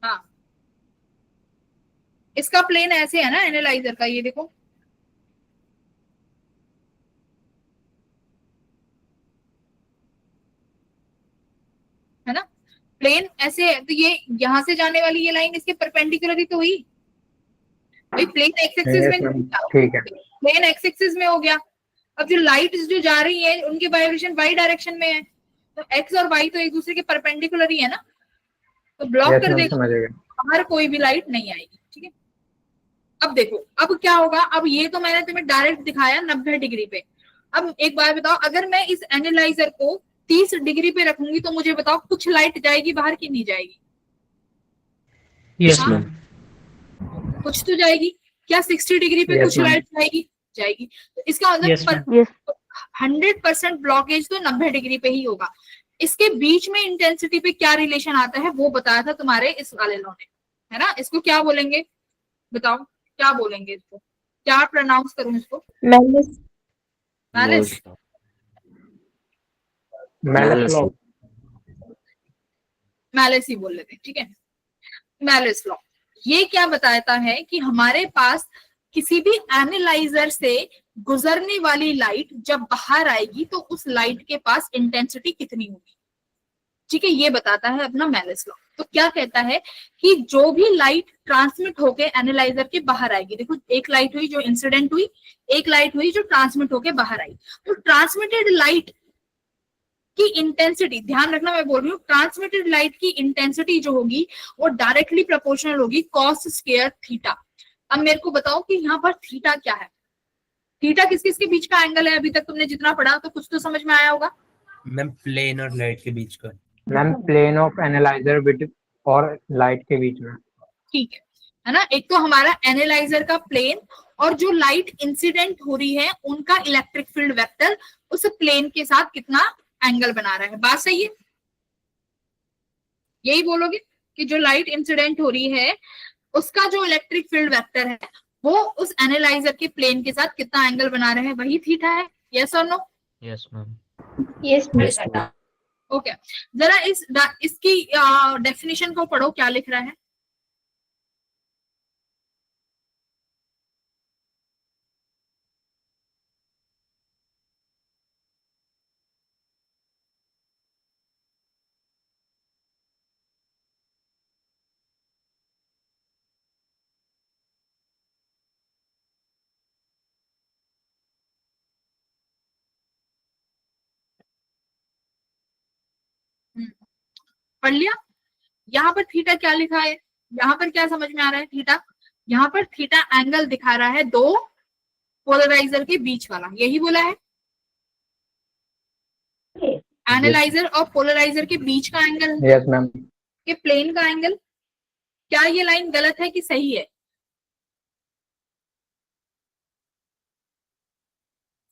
A: हाँ, इसका प्लेन ऐसे है ना एनालाइजर का, ये देखो है ना, प्लेन ऐसे है। तो ये यहाँ से जाने वाली ये लाइन इसके परपेंडिकुलर ही तो हुई भाई, प्लेन एक्स एक्सिस
D: Yes,
A: में,
D: ma'am. ठीक है।
A: प्लेन एक्स एक्सिस में हो गया। अब जो लाइट जो जा रही है उनकी वाइब्रेशन वाई डायरेक्शन में है, तो एक्स और वाई तो एक दूसरे के परपेंडिकुलर ही है ना, तो ब्लॉक
D: Yes,
A: कर
D: ma'am,
A: देगा,
D: समझ गए।
A: बाहर कोई भी लाइट नहीं आएगी। ठीक है, अब देखो अब क्या होगा। अब ये तो मैंने तुम्हें डायरेक्ट दिखाया 90 डिग्री पे। अब एक बार बताओ, अगर मैं इस एनालाइजर को 30 डिग्री पे रखूंगी तो मुझे बताओ कुछ लाइट जाएगी बाहर की नहीं जाएगी?
D: Yes,
A: हाँ,
D: ma'am.
A: कुछ तो जाएगी। क्या 60 डिग्री पे
D: Yes,
A: कुछ
D: ma'am.
A: लाइट जाएगी? जाएगी। तो इसका
D: Yes,
A: मतलब
B: यस
A: 100% ब्लॉकेज तो 90 डिग्री पे ही होगा। इसके बीच में इंटेंसिटी पे क्या रिलेशन आता है वो बताया था तुम्हारे इस वाले लॉ ने, है ना। इसको क्या बोलेंगे बताओ, क्या बोलेंगे इसको, क्या प्रोनाउंस करूं इसको?
G: Malus
A: Malus,
D: Malus law.
A: Malus ही बोल लेते हैं। ठीक है, मैलिस लॉ ये क्या बताता है कि हमारे पास किसी भी एनालाइजर से गुजरने वाली लाइट जब बाहर आएगी तो उस लाइट के पास इंटेंसिटी कितनी होगी। ठीक है, ये बताता है अपना मैलिस लॉ। तो क्या कहता है कि जो भी लाइट ट्रांसमिट होके एनालाइजर के बाहर आएगी, देखो एक लाइट हुई जो इंसिडेंट हुई, एक लाइट हुई जो ट्रांसमिट होके बाहर आई, तो ट्रांसमिटेड लाइट की इंटेंसिटी, ध्यान रखना मैं बोल रही हूँ, ट्रांसमिटेड लाइट की इंटेंसिटी जो होगी वो डायरेक्टली प्रोपोर्शनल होगी कॉस स्क्वायर थीटा। अब मेरे को बताओ कि यहाँ पर थीटा क्या है? थीटा किस किस के बीच का एंगल है? अभी तक तुमने जितना पढ़ा तो कुछ तो समझ में आया होगा।
C: मैम प्लेन और लाइट के बीच का।
D: Ma'am plane of analyser with और लाइट के बीच में।
A: ठीक है ना, एक तो हमारा एनालाइजर का प्लेन और जो लाइट इंसिडेंट हो रही है उनका इलेक्ट्रिक फील्ड वेक्टर उस प्लेन के साथ कितना एंगल बना रहा है। बात सही है? यही बोलोगे कि जो लाइट इंसिडेंट हो रही है उसका जो इलेक्ट्रिक फील्ड वेक्टर है वो उस एनालाइजर के प्लेन के साथ कितना एंगल बना रहे हैं, वही थीटा है। यस और no?
H: Yes ma'am.
G: Yes
A: okay, जरा इसकी डेफिनेशन को पढ़ो, क्या लिख रहा है। पढ़ लिया? यहाँ पर थीटा क्या लिखा है, यहाँ पर क्या समझ में आ रहा है? थीटा, यहाँ पर थीटा एंगल दिखा रहा है दो पोलराइजर के बीच वाला, यही बोला है। एनालाइजर और पोलराइजर के बीच का एंगल
D: यस मैम।
A: के प्लेन का एंगल। क्या ये लाइन गलत है कि सही है?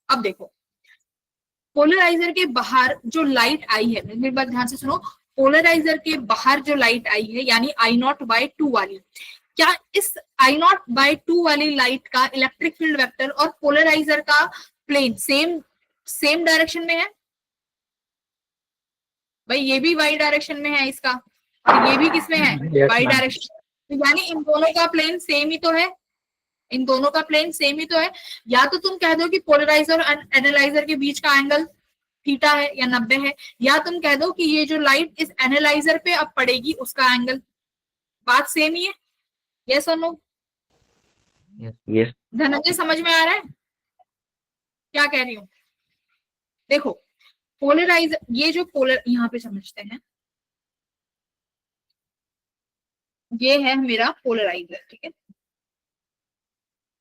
A: अब देखो, पोलराइजर के बाहर जो लाइट आई है, मेरी बात ध्यान से सुनो, पोलराइजर के बाहर जो लाइट आई है यानी I0/2 वाली, क्या इस I0/2 वाली लाइट का इलेक्ट्रिक फील्ड वेक्टर और पोलराइजर का प्लेन सेम डायरेक्शन में है? भाई ये भी वाई डायरेक्शन में है इसका, और ये भी किस में है?
D: Yes,
A: why
D: ma'am.
A: डायरेक्शन। तो यानी इन दोनों का प्लेन सेम ही तो है, इन दोनों का प्लेन सेम ही तो है। या तो तुम कह दो कि पोलराइजर और एनालाइजर के बीच का एंगल थीटा है या 90 है, या तुम कह दो कि ये जो लाइट इस एनालाइजर पे अब पड़ेगी उसका एंगल। बात सेम ही है। यस और नो?
E: यस
A: धनंजय समझ में आ रहा है क्या कह रही हूँ? देखो पोलराइजर, ये जो पोलर, यहाँ पे समझते हैं, ये है मेरा पोलराइजर। ठीक है,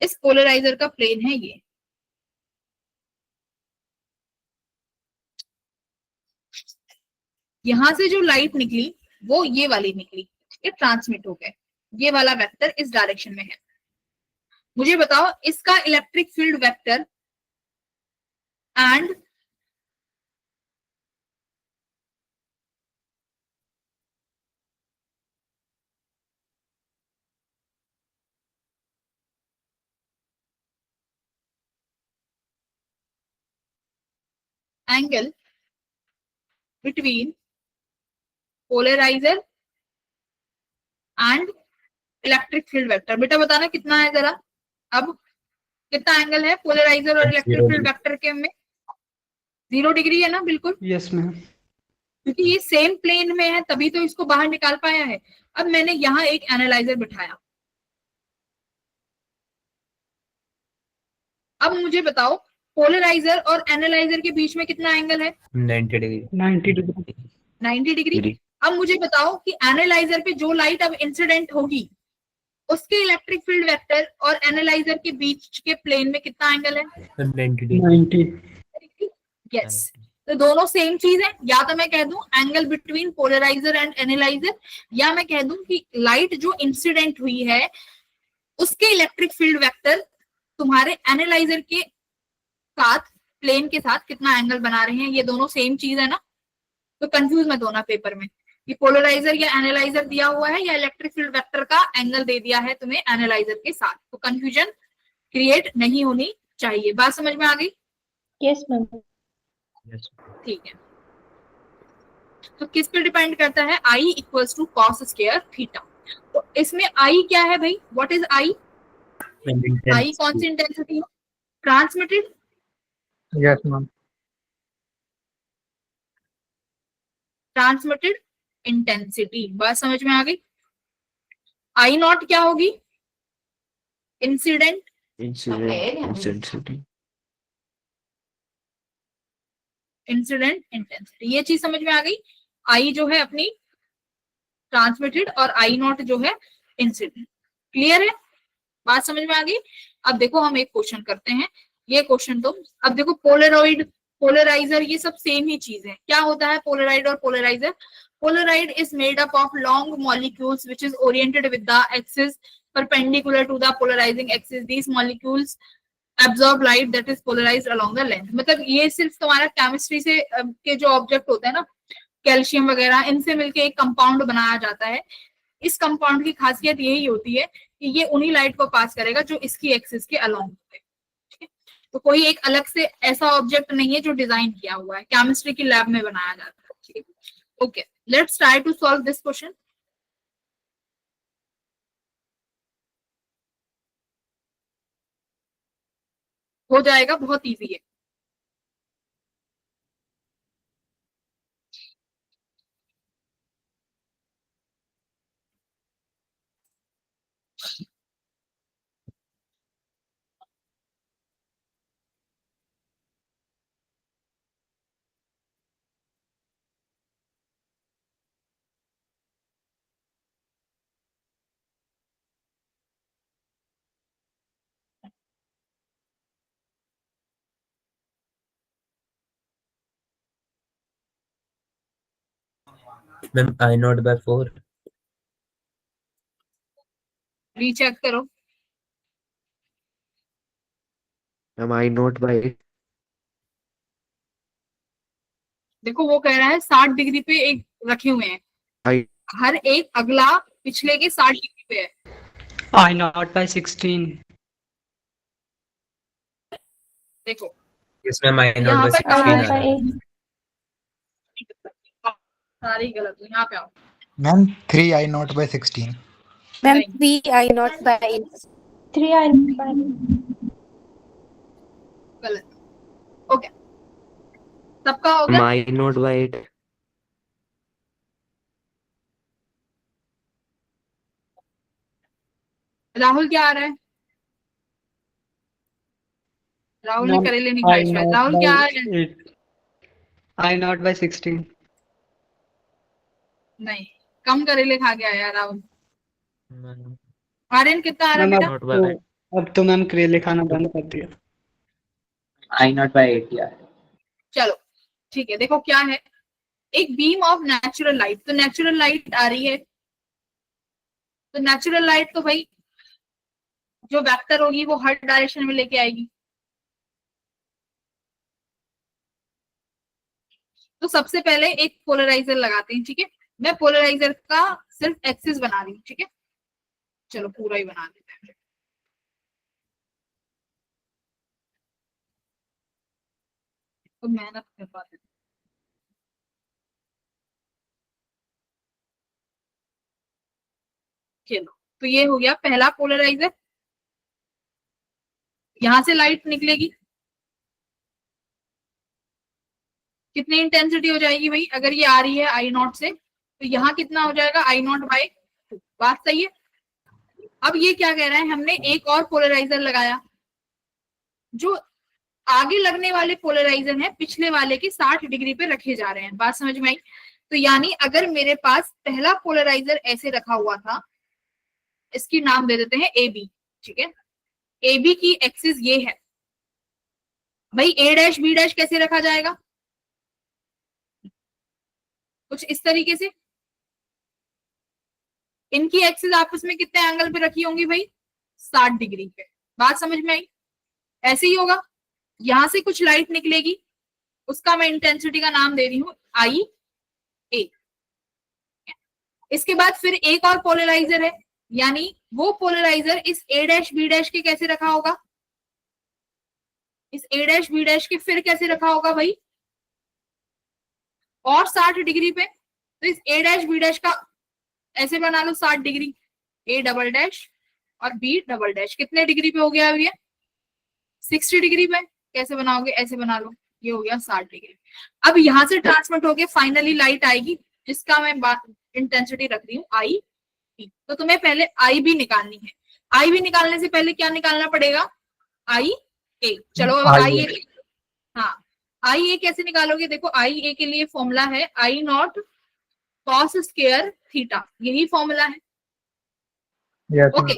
A: इस पोलराइजर का प्लेन है ये, यहां से जो लाइट निकली वो ये वाली निकली, ये ट्रांसमिट हो गए। ये वाला वेक्टर इस डायरेक्शन में है। मुझे बताओ इसका electric field vector and angle between polariser and electric field vector, बेटा बताना कितना है जरा। अब कितना एंगल है पोलराइजर और इलेक्ट्रिक
C: 0
A: फील्ड वेक्टर के में? 0 डिग्री है ना, बिल्कुल,
I: यस मैम।
A: क्योंकि ये सेम प्लेन में है तभी तो इसको बाहर निकाल पाया है। अब मैंने यहाँ एक एनालाइजर बिठाया। अब मुझे बताओ पोलराइजर और एनालाइजर के बीच में कितना एंगल है?
C: 90 डिग्री
I: 90 डिग्री।
A: 90 डिग्री।
E: डिग्री।
A: अब मुझे बताओ कि एनालाइजर पे जो लाइट अब इंसिडेंट होगी उसके इलेक्ट्रिक फील्ड वेक्टर और एनालाइजर के बीच के प्लेन में कितना एंगल है?
C: 90 डिग्री
I: 90।
A: यस, तो दोनों सेम चीज है। या तो मैं कह दूं angle between polariser and analyser, या मैं कह दूं कि लाइट जो इंसिडेंट हुई है उसके इलेक्ट्रिक फील्ड वेक्टर तुम्हारे एनालाइजर के साथ प्लेन के साथ कितना एंगल बना रहे हैं। ये दोनों सेम चीज है ना, तो कंफ्यूज मत होना पेपर में कि पोलराइजर या एनालाइजर दिया हुआ है या इलेक्ट्रिक फील्ड वेक्टर का एंगल दे दिया है तुम्हें एनालाइजर के साथ, तो कंफ्यूजन क्रिएट नहीं होनी चाहिए। बात समझ में आ गई?
G: Yes ma'am.
A: ठीक है, तो किस पे डिपेंड करता है? I equals to cos square theta. तो इसमें आई क्या है भाई? What is I? आई कौन सी इंटेंसिटी है? Transmitted.
D: Yes ma'am.
A: Transmitted intensity. बात समझ में आ गई? आई नॉट क्या होगी? Incident
E: intensity.
A: इंसिडेंट इंटेंसिटी, ये चीज समझ में आ गई। आई जो है अपनी ट्रांसमिटेड और आई नॉट जो है इंसिडेंट। क्लियर है? बात समझ में आ गई? अब देखो हम एक क्वेश्चन करते हैं। ये क्वेश्चन तो अब देखो पोलराइड पोलराइजर ये सब सेम ही चीज है। क्या होता है पोलराइड और polariser? Polaroid is made up of long molecules which is oriented with the axis perpendicular to the polarizing axis. These molecules absorb light that is polarized along the length. मतलब ये सिर्फ तुम्हारा केमिस्ट्री से के जो object होते हैं ना, कैल्शियम वगैरह, इनसे मिलके एक कंपाउंड बनाया जाता है। इस कंपाउंड की खासियत यही होती है कि ये उन्हीं लाइट को पास करेगा जो इसकी एक्सिस के अलोंग होते हैं। तो कोई एक अलग से ऐसा ऑब्जेक्ट नहीं है जो डिजाइन किया हुआ है, केमिस्ट्री की लैब में बनाया जाता है। Okay, let's try to solve this question. हो जाएगा, बहुत इजी है।
C: Ma'am I not by 4।
A: Recheck करो।
E: Ma'am I not by 8।
A: देखो वो कह रहा है 60 डिग्री पे एक रखे हुए हैं,
E: I
A: हर एक अगला पिछले के 60 डिग्री पे है।
I: I not by 16।
A: देखो
C: इसमें I नॉट
A: यहाँ
C: बाय
A: पर
C: 16
A: कहाँ
C: आ रहा है।
A: सारी गलत है, यहाँ पे आओ।
J: Ma'am 3I not by 16।
B: Ma'am
A: नहीं।
B: 3I नॉट बाय
G: 3I
A: गलत। ओके, सबका हो गया।
E: I not by 8।
A: राहुल क्या आ रहा है? राहुल ने करेले नहीं खाए शायद। राहुल क्या आ रहा है?
I: I not by 16।
A: नहीं, कम करेले खा के आया राहुल। आर्यन कितना आ रहा है बेटा?
C: नॉट बाय
I: अब तो मैम करेले खाना बंद कर दिया।
C: I नॉट बाय 8 यार।
A: चलो ठीक है, देखो क्या है। एक बीम ऑफ नेचुरल लाइट, तो नेचुरल लाइट आ रही है, तो नेचुरल लाइट तो भाई जो वेक्टर होगी वो हर डायरेक्शन में लेके आएगी। तो सबसे पहले एक पोलराइजर लगाते हैं, ठीक है। मैं पोलराइजर का सिर्फ एक्सिस बना रही हूँ, ठीक है। चलो पूरा ही बना देते हैं। तो मेहनत कर पाते हैं। चलो, तो ये हो गया पहला पोलराइजर। यहां से लाइट निकलेगी, कितनी इंटेंसिटी हो जाएगी भाई? अगर ये आ रही है आई नॉट से, तो यहाँ कितना हो जाएगा? आई नॉट बाय 2। बात सही है। अब ये क्या कह रहा है, हमने एक और पोलराइजर लगाया, जो आगे लगने वाले पोलराइजर है पिछले वाले के 60 डिग्री पे रखे जा रहे हैं। बात समझ में आई? तो यानी अगर मेरे पास पहला पोलराइजर ऐसे रखा हुआ था, इसकी नाम दे देते हैं ए बी, ठीक है। ए बी की एक्सिस ये है भाई, ए डैश बी डैश कैसे रखा जाएगा? कुछ इस तरीके से। इनकी एक्सिस आपस में कितने एंगल पे रखी होंगी भाई? 60 डिग्री पे। बात समझ में आई? ऐसे ही होगा, यहां से कुछ लाइट निकलेगी, उसका मैं इंटेंसिटी का नाम दे रही हूं आई ए। इसके बाद फिर एक और पोलराइजर है, यानी वो पोलराइजर इस ए डैश बी डैश के कैसे रखा होगा? इस ए डैश बी डैश के फिर कैसे रखा होगा भाई? और 60 डिग्री पे। तो इस ए डैश बी डैश का ऐसे बना लो 60 डिग्री, ए डबल डैश और बी डबल डैश कितने डिग्री पे हो गया? ये 60 डिग्री पे। कैसे बनाओगे? ऐसे बना लो, ये हो गया 60 डिग्री। अब यहां से ट्रांसमिट होके फाइनली लाइट आएगी, जिसका मैं इंटेंसिटी रख रही हूँ आई बी। तो तुम्हें पहले आई बी निकालनी है। आई बी निकालने से पहले क्या निकालना पड़ेगा? आई ए। चलो अब आई ए, हाँ आई ए कैसे निकालोगे? देखो आई ए के लिए फॉर्मूला है आई नॉट कॉस स्क्वायर थीटा, यही फॉर्मूला है।
D: yes,
A: ओके,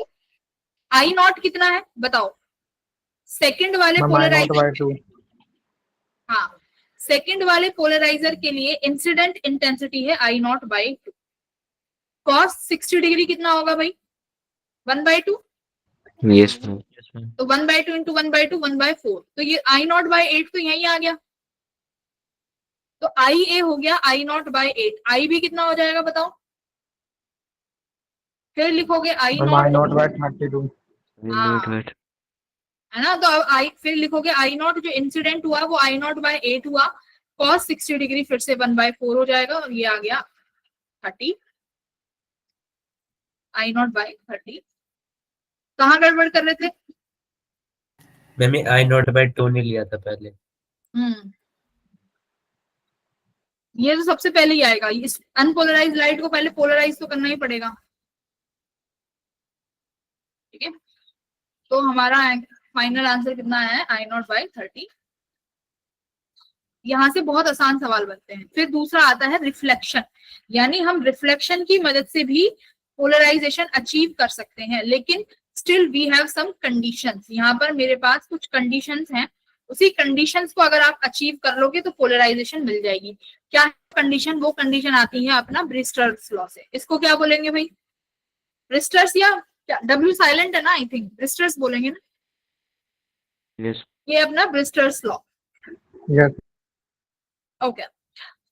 A: आई नॉट कितना है बताओ? सेकंड वाले पोलराइजर, हाँ सेकंड वाले पोलराइजर के लिए इंसिडेंट इंटेंसिटी है आई नॉट बाई 2। कॉस 60 डिग्री कितना होगा भाई? 1/2।
E: Yes, ma'am.
A: तो 1/2 इंटू 1/2 1/4। तो ये आई नॉट बाई 8 तो यही आ गया। तो आई ए हो गया आई नॉट बाई 8। आई बी कितना हो जाएगा बताओ? फिर लिखोगे आई नॉट
D: बाय 32।
A: है ना। तो अब आई फिर लिखोगे आई नॉट जो इंसिडेंट हुआ वो आई नॉट बाय 8 हुआ, कॉस 60 डिग्री फिर से 1/4 हो जाएगा, और ये आ गया 30। आई नॉट बाय 30। कहाँ गड़बड़ कर रहे थे?
C: मैंने आई नॉट बाय 2 नहीं लिया था पहले।
A: ये तो सबसे पहले ही आएगा। इस अनपोलराइज लाइट को पहले पोलराइज तो करना ही पड़ेगा, ठीक है। तो हमारा फाइनल आंसर कितना है? आई नॉट बाय 30। यहां से बहुत आसान सवाल बनते हैं। फिर दूसरा आता है रिफ्लेक्शन, यानी हम रिफ्लेक्शन की मदद से भी पोलराइजेशन अचीव कर सकते हैं, लेकिन still we have some conditions. यहाँ पर मेरे पास कुछ कंडीशंस हैं, उसी कंडीशंस को अगर आप अचीव कर लोगे तो पोलराइजेशन मिल जाएगी। क्या कंडीशन? वो कंडीशन आती है अपना ब्रिस्टर्स लॉ से। इसको क्या बोलेंगे भाई? ब्रिस्टर्स या क्या? डब्ल्यू साइलेंट है ना, आई थिंक ब्रिस्टर्स बोलेंगे ना।
E: Yes.
A: ये अपना ब्रिस्टर्स लॉ।
D: yes,
A: ओके,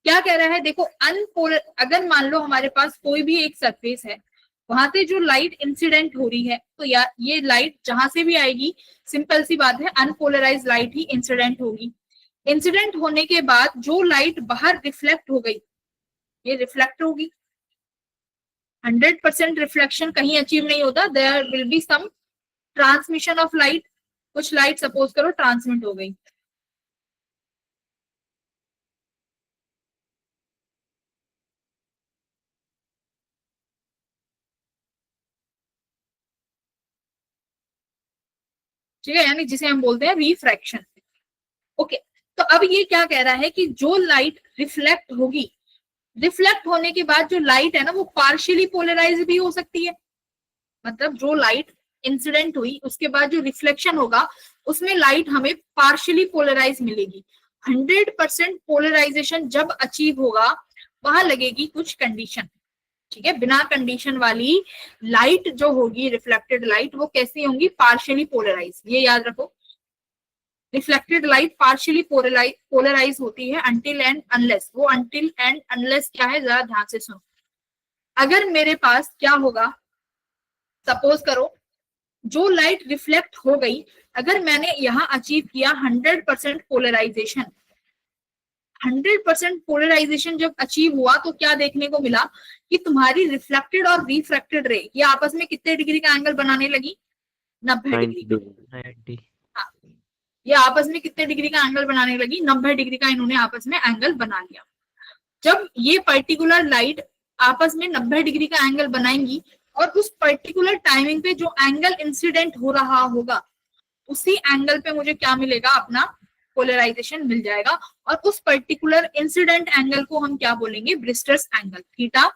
A: क्या कह रहा है देखो, अनपोलर अगर मान लो हमारे पास कोई भी एक सरफेस है, वहां से जो लाइट इंसिडेंट हो रही है, तो यार ये लाइट जहां से भी आएगी, सिंपल सी बात है, अनपोलराइज लाइट ही इंसिडेंट होगी। इंसिडेंट होने के बाद जो लाइट बाहर रिफ्लेक्ट हो गई, ये रिफ्लेक्ट होगी। 100% रिफ्लेक्शन कहीं अचीव नहीं होता, there will be some transmission of light. कुछ लाइट सपोज करो ट्रांसमिट हो गई, ठीक है, यानी जिसे हम बोलते हैं रिफ्रैक्शन। ओके, तो अब ये क्या कह रहा है कि जो लाइट रिफ्लेक्ट होगी, रिफ्लेक्ट होने के बाद जो लाइट है ना, वो पार्शियली पोलराइज भी हो सकती है। मतलब जो लाइट इंसिडेंट हुई उसके बाद जो रिफ्लेक्शन होगा, उसमें लाइट हमें पार्शियली पोलराइज मिलेगी। 100% पोलराइजेशन जब अचीव होगा, वहां लगेगी कुछ कंडीशन। ठीक है, बिना कंडीशन वाली लाइट जो होगी, रिफ्लेक्टेड लाइट, वो कैसी होंगी? Partially polarise. ये याद रखो, रिफ्लेक्टेड लाइट पार्शियली पोलराइज होती है अनटिल एंड अनलेस। वो अनटिल एंड अनलेस क्या है, जरा ध्यान से सुनो। अगर मेरे पास क्या होगा, सपोज करो जो लाइट रिफ्लेक्ट हो गई, अगर मैंने यहां अचीव किया 100% पोलराइजेशन, 100% पोलराइजेशन जब अचीव हुआ तो क्या देखने को मिला कि तुम्हारी रिफ्लेक्टेड और रिफ्रैक्टेड रे ये आपस में कितने डिग्री का एंगल बनाने लगी? 90 डिग्री। हाँ, ये आपस में कितने डिग्री का एंगल बनाने लगी? 90 डिग्री का इन्होंने आपस में एंगल बना लिया। जब ये पर्टिकुलर लाइट आपस में 90 डिग्री का एंगल बनाएंगी और उस पर्टिकुलर टाइमिंग पे जो एंगल इंसिडेंट हो रहा होगा, उसी एंगल पे मुझे क्या मिलेगा? अपना पोलराइजेशन मिल जाएगा। और उस पर्टिकुलर इंसिडेंट एंगल को हम क्या बोलेंगे? ब्रिस्टर्स एंगल, थीटा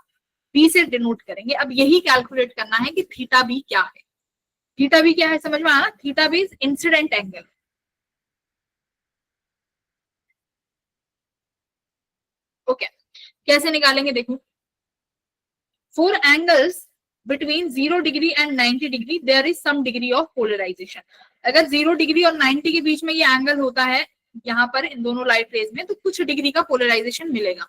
A: बी से डिनोट करेंगे। अब यही कैलकुलेट करना है कि थीटा बी क्या है। थीटा बी क्या है, समझ में आया? Theta B is incident angle. Okay, कैसे निकालेंगे देखो। For angles between 0 degree and 90 degree there is some degree of polarisation. अगर 0 डिग्री और 90 के बीच में ये एंगल होता है यहाँ पर इन दोनों लाइट रेज में, तो कुछ डिग्री का पोलराइजेशन मिलेगा।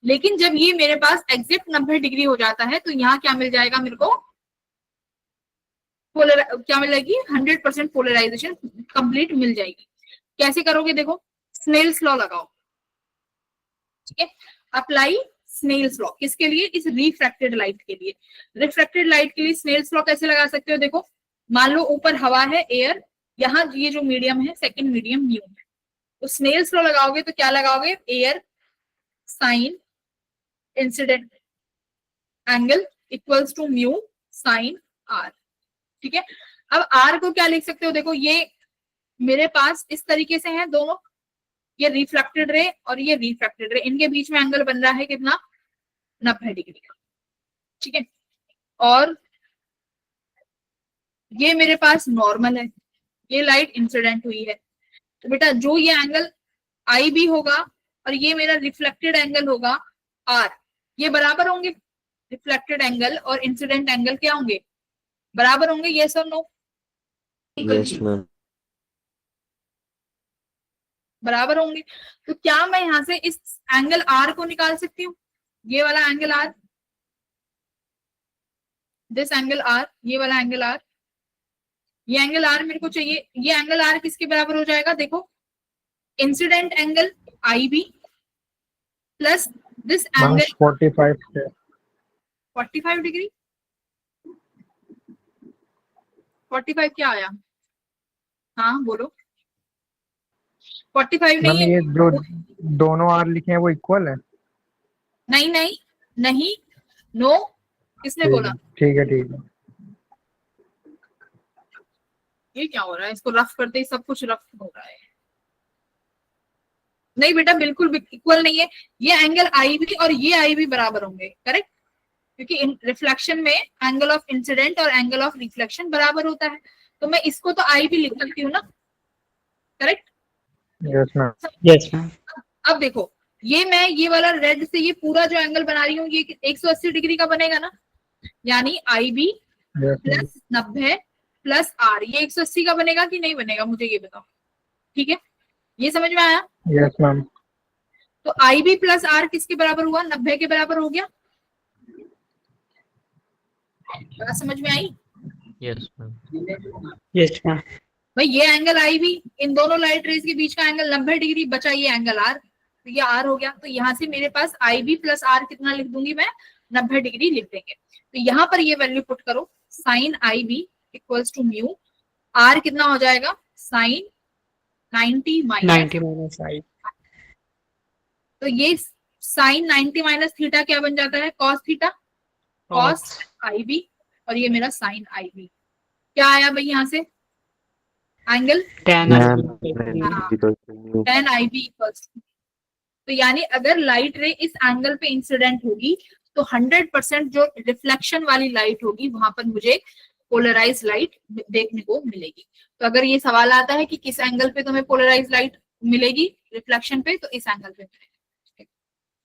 A: लेकिन जब ये मेरे पास एग्जैक्ट 90 डिग्री हो जाता है तो यहाँ क्या मिल जाएगा मेरे को? क्या मिलेगी? 100% पोलराइजेशन कंप्लीट मिल जाएगी। कैसे करोगे देखो, स्नेल्स लॉ लगाओ। ठीक है, अप्लाई स्नेल्स लॉ किसके लिए? इस रिफ्रैक्टेड लाइट के लिए। रिफ्रैक्टेड लाइट के लिए स्नेल्स लॉ कैसे लगा सकते हो? देखो, मान लो ऊपर हवा है, एयर, यहाँ ये जो मीडियम है सेकंड मीडियम म्यू है, तो स्नेल्स लॉ लगाओगे तो क्या लगाओगे? Air sine incident angle equals to mu sine r. ठीक है, अब आर को क्या लिख सकते हो? देखो, ये मेरे पास इस तरीके से है दोनों, ये रिफ्लेक्टेड रे और ये रिफ्रैक्टेड रे, इनके बीच में एंगल बन रहा है कितना? 90 डिग्री का। ठीक है, और ये मेरे पास नॉर्मल है, ये लाइट इंसिडेंट हुई है, तो बेटा जो ये एंगल आई भी होगा और ये मेरा रिफ्लेक्टेड एंगल होगा आर, ये बराबर होंगे। रिफ्लेक्टेड एंगल और इंसिडेंट एंगल क्या होंगे? बराबर होंगे। यस और नो?
E: Yes ma'am.
A: बराबर होंगे। तो क्या मैं यहां से इस एंगल आर को निकाल सकती हूँ? ये वाला angle r, this angle r, ये वाला एंगल आर, ये एंगल आर मेरे को चाहिए। ये एंगल आर किसके बराबर हो जाएगा? देखो, incident angle I B plus this angle 45 degree. 45 क्या आया? हाँ बोलो। 45
D: मैम
A: नहीं है।
D: ये जो दोनों आर लिखे हैं वो इक्वल है?
A: नहीं नहीं नहीं, नो, किसने बोला?
D: ठीक है ठीक है।
A: ये क्या हो रहा है? इसको रफ करते ही सब कुछ रफ हो रहा है। नहीं बेटा, बिल्कुल इक्वल नहीं है। ये एंगल आई भी और ये आई भी बराबर होंगे, करेक्ट, क्योंकि रिफ्लेक्शन में एंगल ऑफ इंसिडेंट और एंगल ऑफ रिफ्लेक्शन बराबर होता है। तो मैं इसको तो आई भी लिख सकती हूँ ना, correct?
D: Yes ma'am.
I: Yes ma'am.
A: अब देखो, ये मैं ये वाला रेड से ये पूरा जो एंगल बना रही हूँ ये 180 डिग्री का बनेगा ना, यानी आई बी प्लस 90 प्लस आर, ये 180 का बनेगा कि नहीं बनेगा? मुझे ये बताओ। ठीक है, ये समझ में आया?
D: Yes ma'am.
A: तो आई बी प्लस आर किसके बराबर हुआ? 90 के बराबर हो गया। बात समझ में आई?
E: Yes ma'am.
I: Yes ma'am.
A: भाई ये एंगल आई भी, इन दोनों लाइट रेज के बीच का एंगल 90 डिग्री, बचा ये एंगल आर, तो ये आर हो गया। तो यहाँ से मेरे पास आई बी प्लस आर कितना लिख दूंगी मैं? 90 डिग्री लिख देंगे। तो यहाँ पर ये वैल्यू पुट करो, sine I B equals to mu, r कितना हो जाएगा? Sine 90
I: minus I.
A: तो ये साइन 90 माइनस थीटा क्या बन जाता है? कॉस थीटा, कॉस आई बी, और ये मेरा साइन आई बी। क्या आया भाई यहाँ से? एंगल
I: tan
A: tan आई बी इक्वल्स। तो यानी अगर लाइट रे इस एंगल पे इंसिडेंट होगी तो 100% जो रिफ्लेक्शन वाली लाइट होगी वहां पर मुझे पोलराइज लाइट देखने को मिलेगी। तो अगर ये सवाल आता है कि किस एंगल पे तुम्हें पोलराइज लाइट मिलेगी रिफ्लेक्शन पे, तो इस एंगल पे मिलेगी।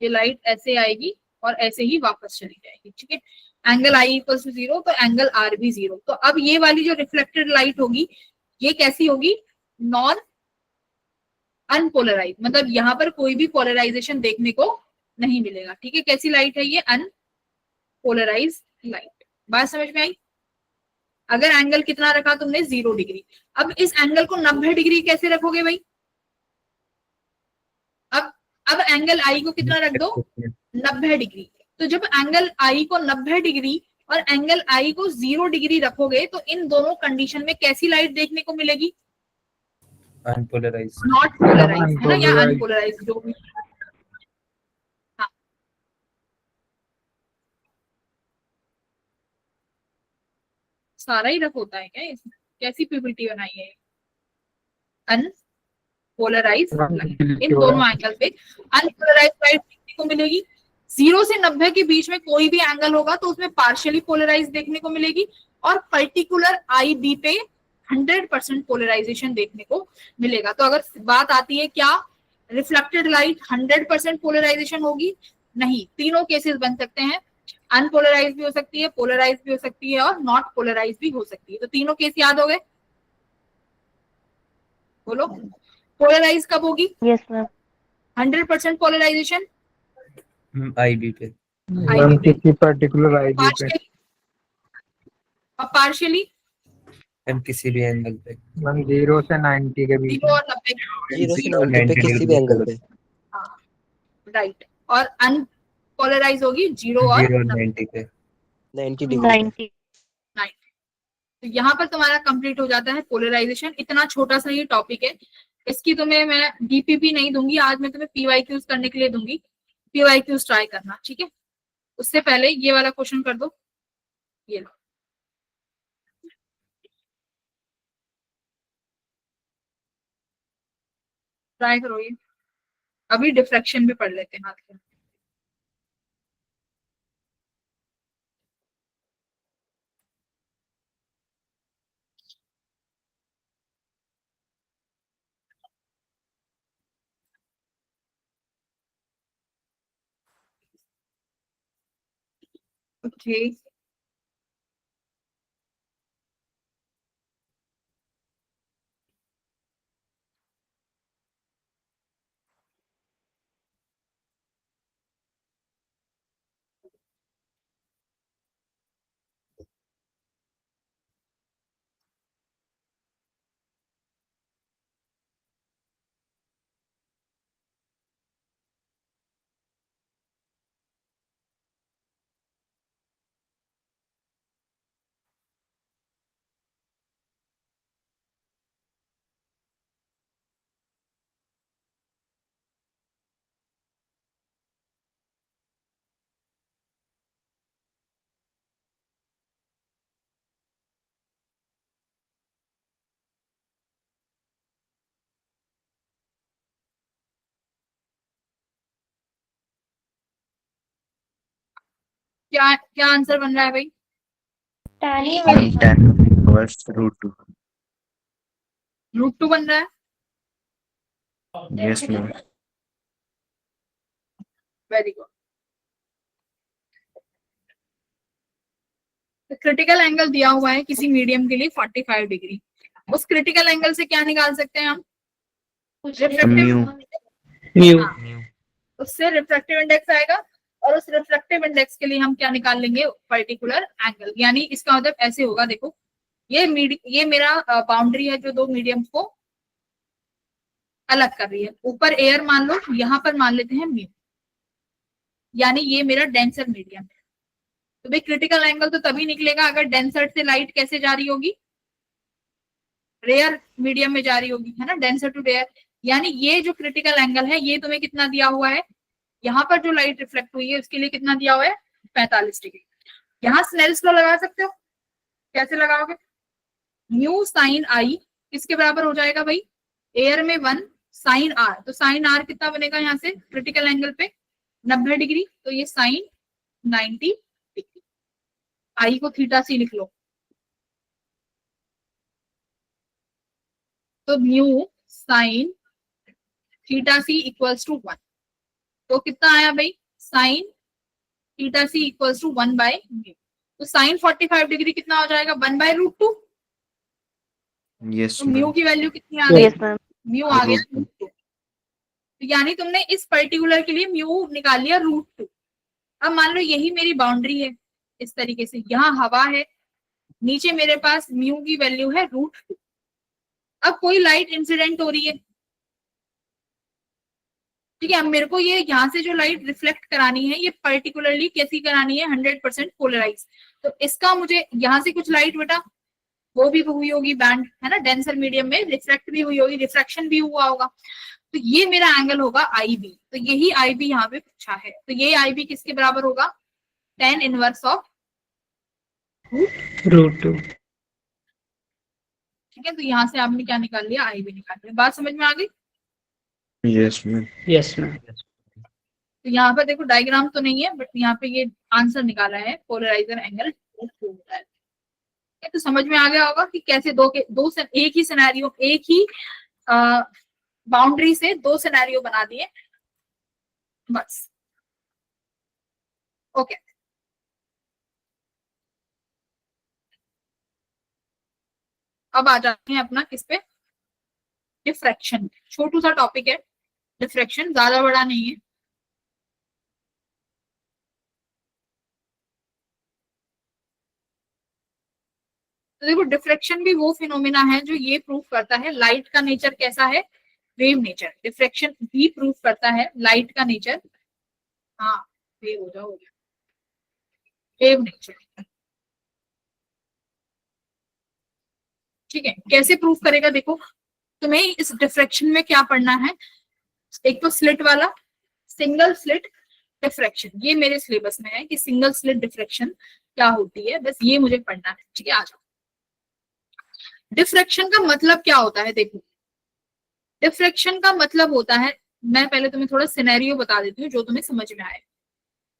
A: ये लाइट ऐसे आएगी और ऐसे ही वापस चली जाएगी, ठीक है। एंगल आई इक्वल टू 0, तो एंगल आर भी 0। तो अब ये वाली जो रिफ्लेक्टेड लाइट होगी ये कैसी होगी? नॉन अनपोलराइज, मतलब यहाँ पर कोई भी पोलराइजेशन देखने को नहीं मिलेगा, ठीक है। कैसी लाइट है ये? Unpolarise light. बात समझ में आई? अगर एंगल कितना रखा तुमने? 0 डिग्री। अब इस एंगल को 90 डिग्री कैसे रखोगे भाई? अब एंगल आई को कितना रख दो? 90 डिग्री। तो जब एंगल आई को 90 डिग्री और एंगल आई को 0 डिग्री रखोगे तो इन दोनों कंडीशन में कैसी लाइट देखने को मिलेगी?
C: अनपोलराइज।
A: नॉट पोलराइज, है ना, या
D: Unpolarized.
A: अनपोलराइज, जो भी। हाँ, सारा ही रफ होता है क्या इसमें? कैसी पीपीटी बनाई है? अनपोलराइज लाइट, इन दोनों एंगल पे अनपोलराइज लाइट देखने को मिलेगी। 0 से 90 के बीच में कोई भी एंगल होगा तो उसमें पार्शियली पोलराइज देखने को मिलेगी, और पर्टिकुलर आई बी पे 100% पोलराइजेशन देखने को मिलेगा। तो अगर बात आती है क्या रिफ्लेक्टेड लाइट 100% पोलराइजेशन होगी? नहीं, तीनों केसेस बन सकते हैं। अनपोलराइज भी हो सकती है, पोलराइज भी हो सकती है, और नॉट पोलराइज भी हो सकती है। तो तीनों केस याद हो गए? बोलो, पोलराइज कब होगी?
G: Yes, ma'am.
A: 100% पोलराइजेशन
C: आईबी पे।
D: मैम किसी पर्टिकुलर आईडी पे।
A: पार्शियली, और पार्शियली
C: मैम किसी भी एंगल पे।
D: मैम 0 से 90 के बीच
A: 0
D: में।
A: और 90।
E: 0 से
C: 0
E: 90 पे किसी भी एंगल पे।
A: हाँ, राइट। और अनपोलराइज होगी 0 और
C: 0 और 90 पे।
E: 90 डिग्री पे।
G: 90.
A: 90। तो यहाँ पर तुम्हारा कंप्लीट हो जाता है पोलराइजेशन। इतना छोटा सा ये टॉपिक है, इसकी तुम्हें मैं डीपीपी नहीं दूंगी आज, मैं तुम्हें पीवाईक्यूज करने के लिए दूंगी। पीवाईक्यूज ट्राई करना, ठीक है। उससे पहले ये वाला क्वेश्चन कर दो, ये लो। ट्राई करो ये। अभी डिफ्रैक्शन भी पढ़ लेते हैं हाथ के। ओके, क्या क्या आंसर बन रहा है भाई?
G: Tan
E: E
G: inverse.
E: tan inverse √2।
A: √2 बन रहा है।
E: Yes ma'am.
A: Very good. Critical angle दिया हुआ है किसी मीडियम के लिए 45 डिग्री। उस क्रिटिकल एंगल से क्या निकाल सकते हैं हम? Refractive,
E: mu.
A: उससे रिफ्रैक्टिव इंडेक्स आएगा, और उस रिफ्रैक्टिव इंडेक्स के लिए हम क्या निकाल लेंगे? Particular angle. यानी इसका मतलब ऐसे होगा, देखो ये मेरा बाउंड्री है जो दो मीडियम को अलग कर रही है। ऊपर एयर मान लो, यहाँ पर मान लेते हैं म्यू, यानी ये मेरा डेंसर मीडियम है। तो भाई क्रिटिकल एंगल तो तभी निकलेगा अगर डेंसर से लाइट कैसे जा रही होगी? रेयर मीडियम में जा रही होगी, है ना, डेंसर टू रेयर। यानी ये जो क्रिटिकल एंगल है ये तुम्हें कितना दिया हुआ है? यहाँ पर जो लाइट रिफ्लेक्ट हुई है उसके लिए कितना दिया हुआ है? 45 डिग्री। यहाँ स्नेल्स लॉ लगा सकते हो। कैसे लगाओगे? म्यू साइन आई किसके बराबर हो जाएगा भाई? एयर में 1 साइन आर। तो साइन आर कितना बनेगा यहाँ से क्रिटिकल एंगल पे? 90 डिग्री। तो ये साइन 90 डिग्री। आई को थीटा सी लिख लो। तो mu sine theta C equals to 1। तो कितना आया भाई, sine theta C equals to 1/μ। तो साइन 45 डिग्री कितना हो जाएगा, 1/√2।
E: यस
A: तो म्यू की वैल्यू कितनी आ गई,
B: यस मैम।
A: म्यू आ गया √2। तो यानी तुमने इस पर्टिकुलर के लिए म्यू निकाल लिया √2। अब मान लो यही मेरी बाउंड्री है, इस तरीके से यहाँ हवा है, नीचे मेरे पास म्यू की वैल्यू है √2। अब कोई लाइट इंसिडेंट हो रही है, ठीक है। अब मेरे को ये यहाँ से जो लाइट रिफ्लेक्ट करानी है, ये पर्टिकुलरली कैसी करानी है, 100% पोलराइज। तो इसका मुझे यहाँ से कुछ लाइट बेटा वो भी हुई होगी बैंड, है ना, डेंसर मीडियम में रिफ्लेक्ट भी हुई होगी, रिफ्रैक्शन भी हुआ होगा। तो ये मेरा एंगल होगा IB। तो यही IB यहाँ पे पूछा है। तो ये IB किसके बराबर होगा, tan इनवर्स ऑफ
I: √2।
A: ठीक है। तो यहाँ से आपने क्या निकाल लिया, IB निकाल लिया। बात समझ में आ गई।
E: Yes ma'am.
I: Yes ma'am.
A: तो यहाँ पर देखो डायग्राम तो नहीं है, बट यहाँ पे ये आंसर निकाला है, पोलराइजर एंगल होता है। तो समझ में आ गया होगा कि कैसे एक ही सिनेरियो, एक ही बाउंड्री से दो सिनेरियो बना दिए बस। ओके, अब आ जाते हैं अपना किस पे, डिफ्रैक्शन। छोटू सा टॉपिक है डिफ्रैक्शन, ज्यादा बड़ा नहीं है। तो देखो डिफ्रैक्शन भी वो फिनोमिना है जो ये प्रूव करता है लाइट का नेचर कैसा है, वेव नेचर। डिफ्रैक्शन भी प्रूव करता है लाइट का नेचर, हाँ वेव हो गया वेव नेचर। ठीक है, कैसे प्रूव करेगा, देखो तुम्हें इस डिफ्रैक्शन में क्या पढ़ना है। एक तो स्लिट वाला, सिंगल स्लिट डिफ्रैक्शन, ये मेरे सिलेबस में है कि सिंगल स्लिट डिफ्रैक्शन क्या होती है, बस ये मुझे पढ़ना है। ठीक है, आ जाओ। डिफ्रैक्शन का मतलब क्या होता है, देखो डिफ्रैक्शन का मतलब होता है, मैं पहले तुम्हें थोड़ा सिनेरियो बता देती हूँ जो तुम्हें समझ में आए।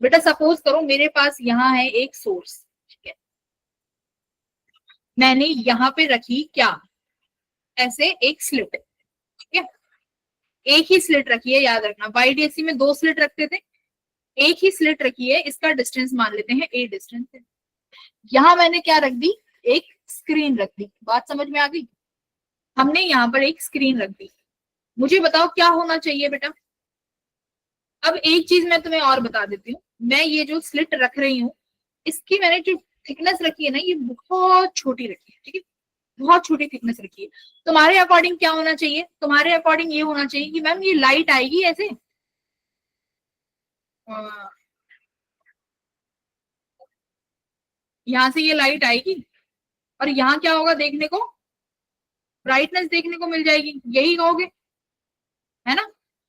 A: बेटा सपोज करो मेरे पास यहाँ है एक सोर्स, ठीक है, मैंने यहाँ पे रखी क्या, ऐसे एक स्लिट, ठीक है, एक ही स्लिट रखी है, याद रखना YDSC में 2 स्लिट रखते थे, एक ही स्लिट रखी है, इसका डिस्टेंस मान लेते हैं A डिस्टेंस है। यहाँ मैंने क्या रख दी, एक स्क्रीन रख दी। बात समझ में आ गई, हमने यहाँ पर एक स्क्रीन रख दी। मुझे बताओ क्या होना चाहिए बेटा। अब एक चीज मैं तुम्हें और बता देती हूँ, मैं ये जो स्लिट रख रही हूँ इसकी मैंने जो थिकनेस रखी है ना, ये बहुत छोटी रखी है, ठीक है, बहुत छोटी थिकनेस रखी है। तुम्हारे अकॉर्डिंग क्या होना चाहिए, तुम्हारे अकॉर्डिंग ये होना चाहिए कि मैम ये लाइट आएगी ऐसे, यहाँ से ये लाइट आएगी और यहाँ क्या होगा देखने को, ब्राइटनेस देखने को मिल जाएगी, यही कहोगे, है ना।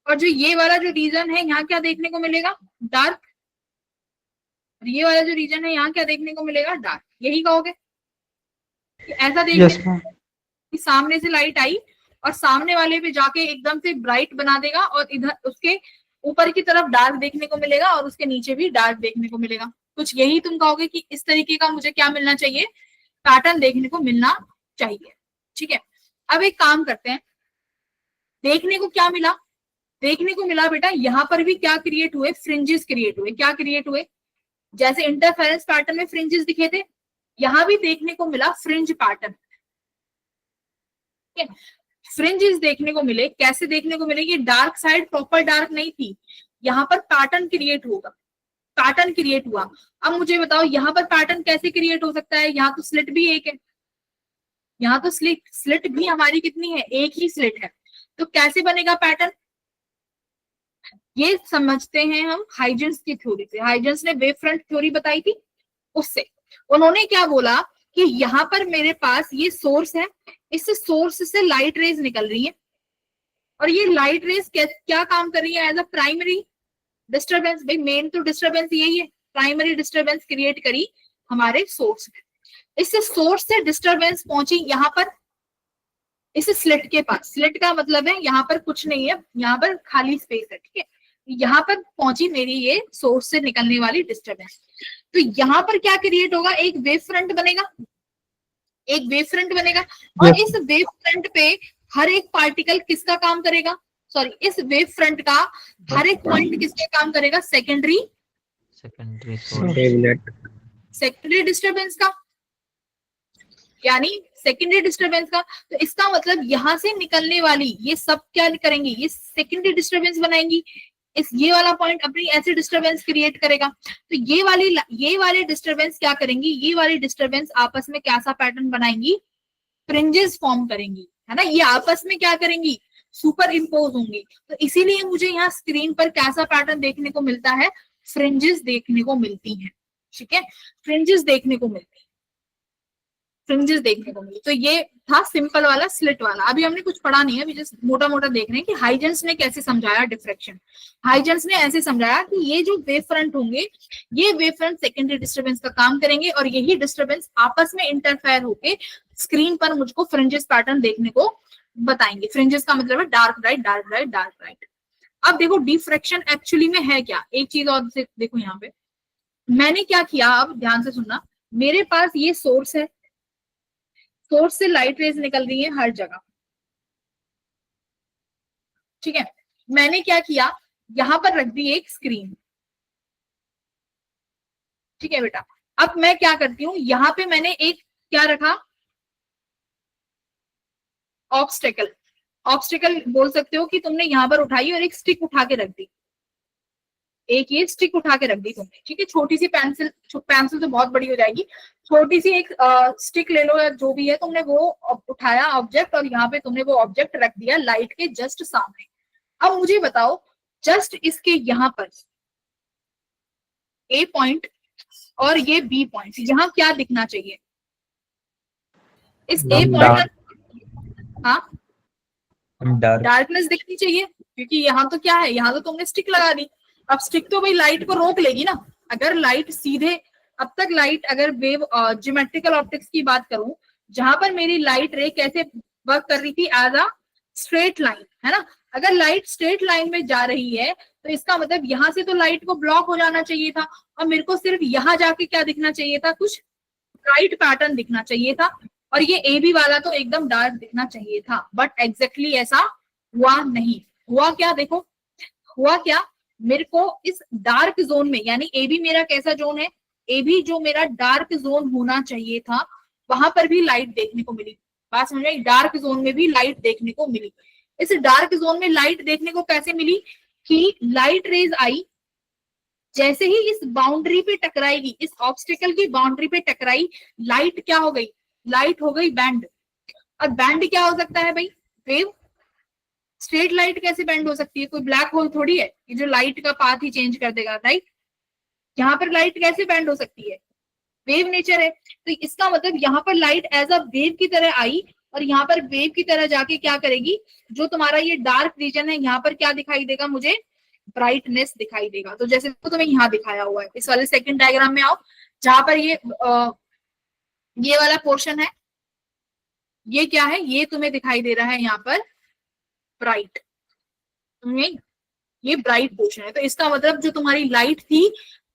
A: और जो ये वाला जो रीजन है यहाँ क्या देखने को मिलेगा, डार्क। और ये वाला जो रीजन है यहाँ क्या देखने को मिलेगा, डार्क, यही कहोगे। ऐसा देखिए कि सामने से लाइट आई और सामने वाले पे जाके एकदम से ब्राइट बना देगा और इधर उसके ऊपर की तरफ डार्क देखने को मिलेगा और उसके नीचे भी डार्क देखने को मिलेगा। कुछ यही तुम कहोगे कि इस तरीके का मुझे क्या मिलना चाहिए, पैटर्न देखने को मिलना चाहिए। ठीक है, अब एक काम करते हैं, देखने को क्या मिला, देखने को मिला बेटा यहाँ पर भी क्या क्रिएट हुए, फ्रिंजेस क्रिएट हुए। क्या क्रिएट हुए, जैसे इंटरफेरेंस पैटर्न में फ्रिंजेस दिखे थे, यहाँ भी देखने को मिला फ्रिंज पैटर्न। ठीक है, फ्रिंजेस देखने को मिले, कैसे देखने को मिले, ये डार्क साइड प्रॉपर डार्क नहीं थी, यहाँ पर पैटर्न क्रिएट होगा, पैटर्न क्रिएट हुआ। अब मुझे बताओ यहाँ पर पैटर्न कैसे क्रिएट हो सकता है, यहाँ तो स्लिट भी एक है, यहाँ तो स्लिट भी हमारी कितनी है, एक ही स्लिट है, तो कैसे बनेगा पैटर्न, ये समझते हैं हम हाइजेंस की थ्योरी से। हाइजेंस ने वेव फ्रंट थ्योरी बताई थी, उससे उन्होंने क्या बोला कि यहाँ पर मेरे पास ये सोर्स है, इस सोर्स से लाइट रेज निकल रही है और ये लाइट रेज क्या काम कर रही है, एज अ प्राइमरी डिस्टरबेंस। भाई मेन तो डिस्टरबेंस यही है, प्राइमरी डिस्टरबेंस क्रिएट करी हमारे सोर्स में। इससे सोर्स से डिस्टरबेंस पहुंची यहाँ पर इस स्लिट के पास, स्लिट का मतलब है यहाँ पर कुछ नहीं है, यहाँ पर खाली स्पेस है। ठीक है, यहाँ पर पहुंची मेरी ये सोर्स से निकलने वाली डिस्टरबेंस, तो यहाँ पर क्या क्रिएट होगा, एक वेव फ्रंट बनेगा, एक वेव फ्रंट बनेगा और इस वेव फ्रंट पे हर एक पार्टिकल किसका काम करेगा, सॉरी इस वेव फ्रंट का हर एक पॉइंट किसके काम करेगा, secondary
J: secondary source
D: wavelet
A: secondary disturbance का, यानी सेकेंडरी डिस्टरबेंस का। तो इसका मतलब यहाँ से निकलने वाली ये सब क्या करेंगी, ये सेकेंडरी डिस्टरबेंस बनाएंगी। ये वाला पॉइंट अपनी ऐसी डिस्टरबेंस क्रिएट करेगा। तो ये वाली डिस्टरबेंस क्या करेंगी, ये वाली डिस्टरबेंस आपस में कैसा पैटर्न बनाएंगी, फ्रिंजेस फॉर्म करेंगी, है ना। ये आपस में क्या करेंगी, सुपर इम्पोज होंगी। तो इसीलिए मुझे यहाँ स्क्रीन पर कैसा पैटर्न देखने को मिलता है, फ्रिंजेस देखने को मिलती हैं। ठीक है, फ्रिंजेस देखने को मिलती है, फ्रिंजेस देखने को मिली। तो ये था सिंपल वाला स्लिट वाला। अभी हमने कुछ पढ़ा नहीं है, अभी जस्ट मोटा मोटा देख रहे हैं कि हाइजेंस ने कैसे समझाया डिफ्रैक्शन। हाइजेंस ने ऐसे समझाया कि ये जो वेव फ्रंट होंगे, ये वेव फ्रंट सेकेंडरी डिस्टरबेंस का काम करेंगे और यही डिस्टरबेंस आपस में इंटरफेयर होके स्क्रीन पर मुझको फ्रिंजेस पैटर्न देखने को बताएंगे। फ्रिंजेस का मतलब है dark bright, dark bright, dark bright. अब देखो डिफ्रैक्शन एक्चुअली में है क्या, एक चीज और देखो यहाँ पे मैंने क्या किया, अब ध्यान से सुनना। मेरे पास ये सोर्स है, सोर्स से लाइट रेज निकल रही है हर जगह, ठीक है। मैंने क्या किया, यहां पर रख दी एक स्क्रीन, ठीक है बेटा। अब मैं क्या करती हूँ, यहां पे मैंने एक क्या रखा, ऑब्स्टेकल। ऑब्स्टेकल बोल सकते हो कि तुमने यहां पर उठाई और एक स्टिक उठा के रख दी, एक ये स्टिक उठा के रख दी तुमने, ठीक है। छोटी सी पेंसिल, पेंसिल तो बहुत बड़ी हो जाएगी, छोटी सी एक स्टिक ले लो या जो भी है, तुमने वो उठाया ऑब्जेक्ट और यहाँ पे तुमने वो ऑब्जेक्ट रख दिया लाइट के जस्ट सामने। अब मुझे बताओ, जस्ट इसके यहाँ पर ए पॉइंट और ये बी पॉइंट, यहाँ क्या दिखना चाहिए, इस ए पॉइंट, हाँ डार्कनेस दिखनी चाहिए, क्योंकि यहाँ तो क्या है, यहाँ तो तुमने स्टिक लगा दी। अब स्टिक तो भाई लाइट को रोक लेगी ना। अगर लाइट सीधे, अब तक लाइट, अगर वेव ज्योमेट्रिकल ऑप्टिक्स की बात करूं, जहां पर मेरी लाइट रे कैसे वर्क कर रही थी, एज अ स्ट्रेट लाइन, है ना। अगर लाइट स्ट्रेट लाइन में जा रही है तो इसका मतलब यहाँ से तो लाइट को ब्लॉक हो जाना चाहिए था और मेरे को सिर्फ यहाँ जाके क्या दिखना चाहिए था, कुछ ब्राइट पैटर्न दिखना चाहिए था और ये ए बी वाला तो एकदम डार्क दिखना चाहिए था। बट एग्जैक्टली ऐसा हुआ नहीं। हुआ क्या, देखो हुआ क्या, मेरे को इस डार्क जोन में, यानी ए बी मेरा कैसा जोन है, ए बी जो मेरा डार्क जोन होना चाहिए था, वहां पर भी लाइट देखने को मिली। बात समझ में, डार्क जोन में भी लाइट देखने को मिली। इस डार्क जोन में लाइट देखने को कैसे मिली कि लाइट रेज आई, जैसे ही इस बाउंड्री पे टकराएगी, इस ऑब्स्टिकल की बाउंड्री पे टकराई, लाइट क्या हो गई, लाइट हो गई बैंड। और बैंड क्या हो सकता है भाई, वेव। स्ट्रेट लाइट कैसे बैंड हो सकती है, कोई ब्लैक होल थोड़ी है कि जो लाइट का पाथ ही चेंज कर देगा, राइट। यहाँ पर लाइट कैसे बैंड हो सकती है, वेव नेचर है। तो इसका मतलब यहाँ पर लाइट एज अ वेव की तरह आई और यहाँ पर वेव की तरह जाके क्या करेगी, जो तुम्हारा ये डार्क रीजन है यहाँ पर क्या दिखाई देगा, मुझे ब्राइटनेस दिखाई देगा। तो जैसे तो तुम्हें यहाँ दिखाया हुआ है, इस वाले सेकंड डायग्राम में आओ, जहां पर ये वाला पोर्शन है, ये क्या है, ये तुम्हें दिखाई दे रहा है यहाँ पर ब्राइट, ये ब्राइट पोर्शन है। तो इसका मतलब जो तुम्हारी लाइट थी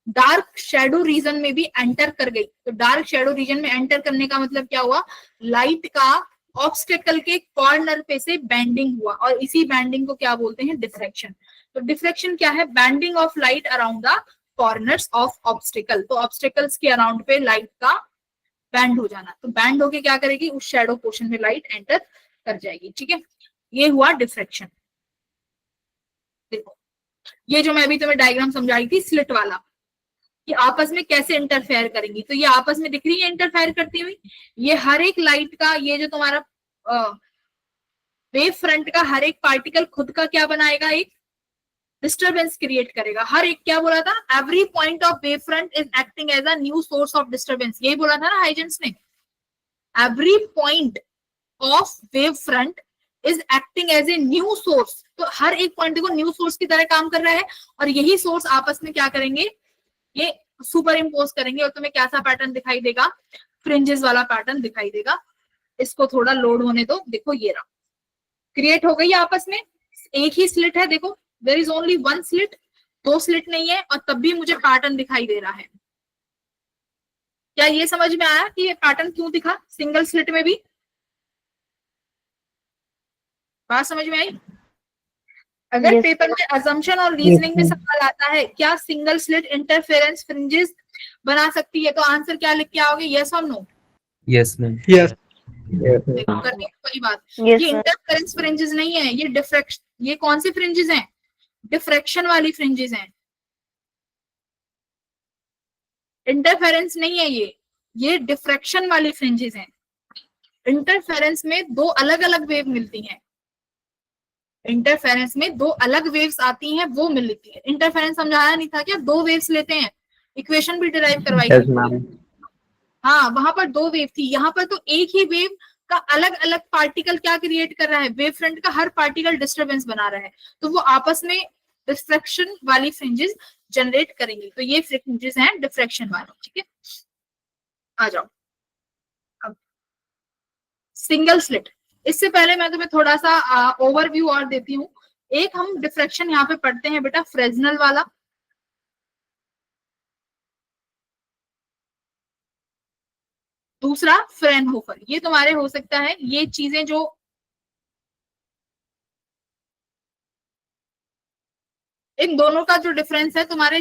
A: डार्क शेडो रीजन में भी एंटर कर गई। तो डार्क शेडो रीजन में एंटर करने का मतलब क्या हुआ, लाइट का ऑब्स्टेकल के कॉर्नर पे से बैंडिंग हुआ और इसी बैंडिंग को क्या बोलते हैं, डिफ्रैक्शन। तो डिफ्रैक्शन क्या है, bending of light around the corners of obstacle. तो ऑब्स्टेकल्स के अराउंड पे लाइट का बैंड हो जाना, तो बैंड होके क्या करेगी, उस शेडो पोर्शन में लाइट एंटर कर जाएगी, ठीक है। ये हुआ डिफ्रैक्शन। देखो ये जो मैं अभी तुम्हें डायग्राम समझाई थी स्लिट वाला, ये आपस में कैसे इंटरफेयर करेंगी, तो ये आपस में दिख रही है इंटरफेयर करती हुई। ये हर एक लाइट का, ये जो तुम्हारा वेव फ्रंट का हर एक पार्टिकल खुद का क्या बनाएगा, एक डिस्टरबेंस क्रिएट करेगा। हर एक, क्या बोला था, every point of wave front is acting as a new source of disturbance, यही बोला था ना हाइजेंस ने। Every point of wave front is acting as a new source. तो हर एक पॉइंट को न्यू सोर्स की तरह काम कर रहा है और यही सोर्स आपस में क्या करेंगे, ये सुपर इम्पोज करेंगे और तुम्हें कैसा पैटर्न दिखाई देगा, फ्रिंजेस वाला पैटर्न दिखाई देगा। इसको थोड़ा लोड होने दो, देखो ये रहा, क्रिएट हो गई आपस में। एक ही स्लिट है, देखो there is only one slit, दो स्लिट नहीं है और तब भी मुझे पैटर्न दिखाई दे रहा है। क्या ये समझ में आया कि ये पैटर्न क्यों दिखा सिंगल स्लिट में भी, बात समझ में आई। अगर
B: Yes.
A: पेपर में अजम्पशन और रीजनिंग में सवाल आता है क्या सिंगल स्लिट इंटरफेरेंस फ्रिंजेस बना सकती है, तो आंसर क्या लिख के आओगे, यस और नो?
C: Yes ma'am.
I: यस
A: देखो करने की कोई बात,
B: Yes,
A: ये
B: sir.
A: इंटरफेरेंस फ्रिंजेस नहीं है, ये डिफ्रेक्शन, ये कौन सी फ्रिंजेस हैं, डिफ्रेक्शन वाली फ्रिंजेस हैं, इंटरफेरेंस नहीं है ये डिफ्रेक्शन वाली फ्रिंजेस हैं। इंटरफेरेंस में दो अलग अलग वेव मिलती हैं, इंटरफेरेंस में दो अलग वेव्स आती हैं, वो मिलती है। इंटरफेरेंस समझाया नहीं था क्या, दो वेव्स लेते हैं, इक्वेशन भी डिराइव करवाई
D: यस
A: थी।
D: मैम।
A: हाँ, वहां पर दो वेव थी, यहाँ पर तो एक ही वेव का अलग अलग पार्टिकल क्या क्रिएट कर रहा है, वेव फ्रंट का हर पार्टिकल डिस्टरबेंस बना रहा है, तो वो आपस में डिफ्रेक्शन वाली फ्रिंजेस जनरेट करेंगे, तो ये फ्रिंजेस हैं डिफ्रेक्शन वाली। ठीक है, आ जाओ अब सिंगल स्लिट। इससे पहले मैं तुम्हें थोड़ा सा ओवरव्यू और देती हूँ। एक हम डिफ्रेक्शन यहाँ पे पढ़ते हैं बेटा, फ्रेजनल वाला, दूसरा फ्रेनहोफर। ये तुम्हारे हो सकता है, ये चीजें जो इन दोनों का जो डिफरेंस है तुम्हारे